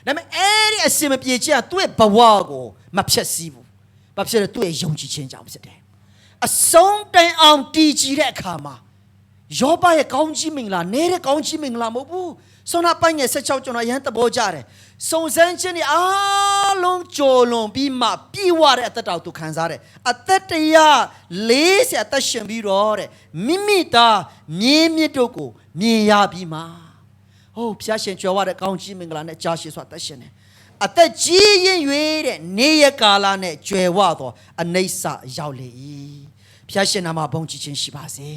ဒါပေမဲ့အဲ့ဒီအစဉ်မပြေခြင်းကသူ့ရဲ့ဘဝကိုမဖြတ်စည်းဘူးဘာဖြစ်လဲသူ့ရဲ့ယုံကြည်ခြင်းကြောင့်ဖြစ်တယ်အဆုံးတိုင်အောင်တည်ကြည်တဲ့အခါမှာယောဘရဲ့ကောင်းကြီးမင်္ဂလာနေတဲ့ကောင်းကြီးမင်္ဂလာမဟုတ်ဘူးဆုံးနာပိုင်းငယ်16ကျွန်တော်အရင်သဘောကျတယ်စုံစမ်းခြင်းတွေအားလုံးကြော်လွန်ပြီးမှပြည့်ဝတဲ့အသက်တော်သူခံစားတယ်အသက်140အသက်ရှင်ပြီးတော့တဲ့မိမိသားမြင်းမြစ်တို့ကိုမြင်ရပြီးမှဟုတ်ဖျားရှင်ကြွယ်ဝတဲ့ကောင်းကြီးမင်္ဂလာနဲ့ကြားရှိစွာသက်ရှင်တယ်အသက်ကြီးရင်၍တဲ့နေရကာလနဲ့ကြွယ်ဝသောအနိစ္စရောက်လေ၏ဖျားရှင်နာမဘုန်းကြီးခြင်းရှိပါစေ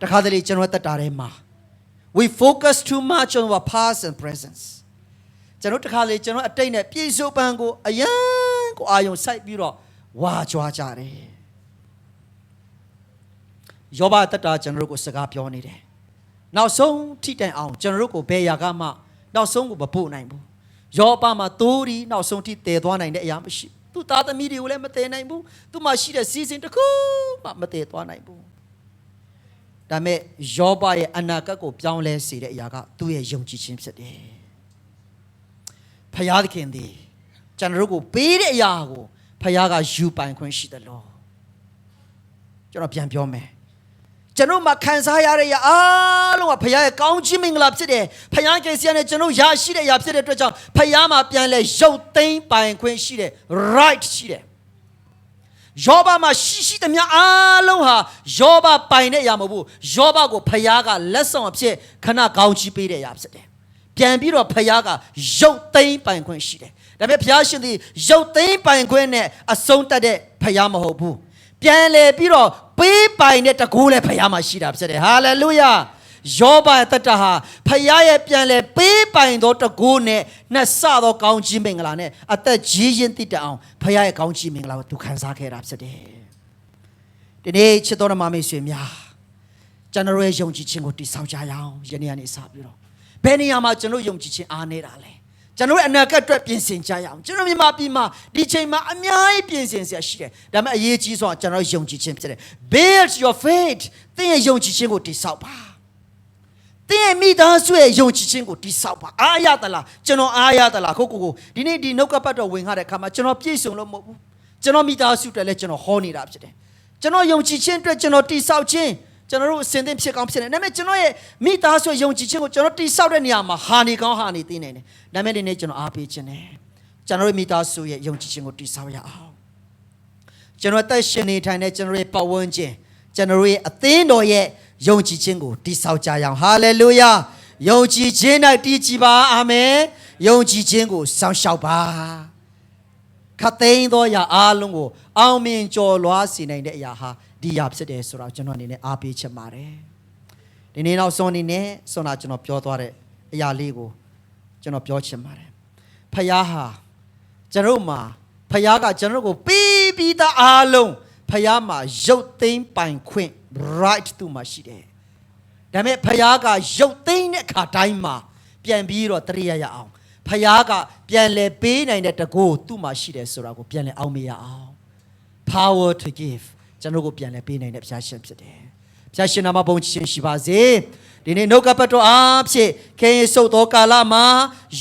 တခါတလေကျွန်တော်တက်တာထဲမှာ we focus too much on our past and presence ကျွန်တော်တခါလေကျွန်တော်အတိတ်နဲ့ပြည့်စုံပံကိုအယံကိုအာယုံစိုက်ပြီးတော့ဝါကြွားကြတယ်ယောဘတက်တာကျွန်တော်တို့ကိုစကားပြောနေတယ်နောက်ဆုံးထိတိုင်အောင်ကျွန်တော်တို့ကိုဘယ်ရာကမှနောက်ဆုံးကိုမပို့နိုင်ဘူးယောဘမှာသိုးဒီနောက်ဆုံးထိတည်သွားနိုင်တဲ့အရာမရှိသူသားသမီးတွေကိုလည်းမတည်နိုင်ဘူးသူမှရှိတဲ့စီစဉ်တစ်ခုမှမတည်သွားနိုင်ဘူးဒါမဲ့ယောဘရဲ့အနာဂတ်ကိုပြောင်းလဲစေတဲ့အရာကသူ့ရဲ့ယုံကြည်ခြင်းဖြစ်တယ်ဖခင်သခင်သည်ကျွန်တော်တို့ကိုပေးတဲ့အရာကိုဖခင်ကယူပိုင်ခွင့်ရှိတယ်လို့ကျွန်တော်ပြန်ပြောမယ်ကျွန်တော်မှာခံစားရတဲ့အရာအားလုံးကဖခင်ရဲ့ကောင်းချီးမင်္ဂလာဖြစ်တယ်ဖခင်ကစီရနဲ့ကျွန်တော်ရရှိတဲ့အရာဖြစ်တဲ့အတွက်ကြောင့်ဖခင်မှာပြန်လဲရုပ်သိမ်းပိုင်ခွင့်ရှိတယ် right ရှိတယ်ယောဘမှာရှိသမျှအားလုံးဟာယောဘပိုင်တဲ့အရာမဟုတ်ဘူးယောဘကိုဖခင်ကလက်ဆောင်အဖြစ်ခဏကောင်းချီးပေးတဲ့အရာဖြစ်တယ်ပြန်ပြီးတော့ဖခင်ကရုပ်သိမ်းပိုင်ခွင့်ရှိတယ်ဒါပေမဲ့ဘုရားရှင်သည်ရုပ်သိမ်းပိုင်ခွင့်နဲ့အဆုံးတတ်တဲ့ဖခင်မဟုတ်ဘူးပြန်လေပြီးတော့ပေးပိုင်တဲ့တကူလည်းဖခင်မှာရှိတာဖြစ်တယ်ဟာလေလုယာယောဘရဲ့တတဟာဖခင်ရဲ့ပြန်လေပေးပိုင်သောတကူနဲ့နှစ်ဆသောကောင်းချီးမင်္ဂလာနဲ့အသက်ကြီးရင်တည်တအောင်ဖခင်ရဲ့ကောင်းချီးမင်္ဂလာကိုသူခံစားခဲ့တာဖြစ်တယ်ဒီနေ့ချစ်တော်မမေဆွေများကျွန်တော်ရဲ့ယုံကြည်ခြင်းကိုတည်ဆောက်ကြရအောင်ယနေ့ကနေစပြီးတော့ဘယ်နေရာမှာကျွန်တော်ယုံကြည်ခြင်းအားနေတာလဲကျွန်တော်ရဲ့အနာဂတ်အတွက်ပြင်ဆင်ကြရအောင်ကျွန်တော်မြန်မာပြည်မှာဒီချိန်မှာအများကြီးပြင်ဆင်စရာရှိတယ်ဒါပေမဲ့အရေးကြီးဆုံးကကျွန်တော်ယုံကြည်ခြင်းဖြစ်တယ် build your faith သင်ရဲ့ယုံကြည်ခြင်းကိုတည်ဆောက်ပါသင်ရဲ့မိသားစုရဲ့ယုံကြည်ခြင်းကိုတည်ဆောက်ပါအားရသလားကျွန်တော်အားရသလားကိုဒီနေ့ဒီနှုတ်ကပတ်တော်ဝင်ခါတဲ့အခါမှာကျွန်တော်ပြည့်စုံလို့မဟုတ်ဘူးကျွန်တော်မိသားစုတွေလည်းကျွန်တော်ဟောနေတာဖြစ်တယ်ကျွန်တော်ယုံကြည်ခြင်းအတွက်ကျွန်တော်တည်ဆောက်ခြင်းကျွန်တော်တို့အစဉ်သင့်ဖြစ်ကောင်းဖြစ်နေတယ်ဒါပေမဲ့ကျွန်တော်ရဲ့မိသားစုယုံကြည်ခြင်းကိုကျွန်တော်တိဆောက်တဲ့နေရာမှာဟာနေကောင်းဟာနေသိနေတယ်ဒါပေမဲ့ဒီနေ့ကျွန်တော်အားပေးခြင်းနဲ့ကျွန်တော်ရဲ့မိသားစုရဲ့ယုံကြည်ခြင်းကိုတိဆောက်ရအောင်ကျွန်တော်တက်ရှင်နေထိုင်တဲ့ကျွန်တော်ရဲ့ပတ်ဝန်းကျင်ကျွန်တော်ရဲ့အသင်းတော်ရဲ့ယုံကြည်ခြင်းကိုတိဆောက်ကြရအောင်ဟာလေလုယာယုံကြည်ခြင်း၌တည်ကြည်ပါအာမင်ယုံကြည်ခြင်းကိုစောင့်ရှောက်ပါခတ်သိမ်းသောအရာအားလုံးကိုအောင်မြင်ကျော်လွှားစေနိုင်တဲ့အရာဟာဒီရဖြစ်တယ်ဆိုတော့ကျွန်တော်အနေနဲ့အားပေးချင်ပါတယ်ဒီနေ့နောက်ဆုံးအနေနဲ့ဆွမ်းနာကျွန်တော်ပြောသွားတဲ့အရာလေးကိုကျွန်တော်ပြောချင်ပါတယ်ဖခင်ဟာကျွန်တော်မှာဖခင်ကကျွန်တော်ကိုပေး ပြီးသားအားလုံးဖခင်မှာရုပ်သိမ်းပိုင်ခွင့် right သူ့မှာရှိတယ်ဒါပေမဲ့ဖခင်ကရုပ်သိမ်းတဲ့အခါတိုင်းမှာပြန်ပြီးတော့တရိယာရအောင်ဖခင်ကပြန်လဲပေးနိုင်တဲ့တကိုးသူ့မှာရှိတယ်ဆိုတာကိုပြန်လဲအောင်မရအောင် power to give ကျွန်တော်ကိုပြန်လဲပေးနိုင်တဲ့ဘုရားရှင်ဖြစ်တယ်ဘုရားရှင်နာမဘုန်းကြီးရှိပါစေဒီနေ့နှုတ်ကပတ်တော်အားဖြင့်ခေရင်ဆုတ်သောကာလမှာ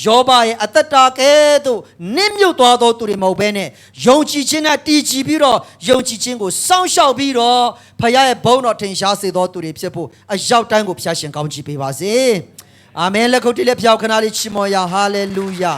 ယောဘရဲ့အသက်တာကဲ့သို့နစ်မြုပ်သွားသောသူတွေမဟုတ်ဘဲနဲ့ယုံကြည်ခြင်းနဲ့တည်ကြည်ပြီးတော့ယုံကြည်ခြင်းကိုစောင့်ရှောက်ပြီးတော့ဖခင်ရဲ့ဘုန်းတော်ထင်ရှားစေသောသူတွေဖြစ်ဖို့အရောက်တိုင်းကိုဘုရားရှင်ကောင်းချီးပေးပါစေအာမင်လက်ခုပ်တီးလက်ဖျောက်ခဏလေးချီးမွမ်းရဟာလေလုယာ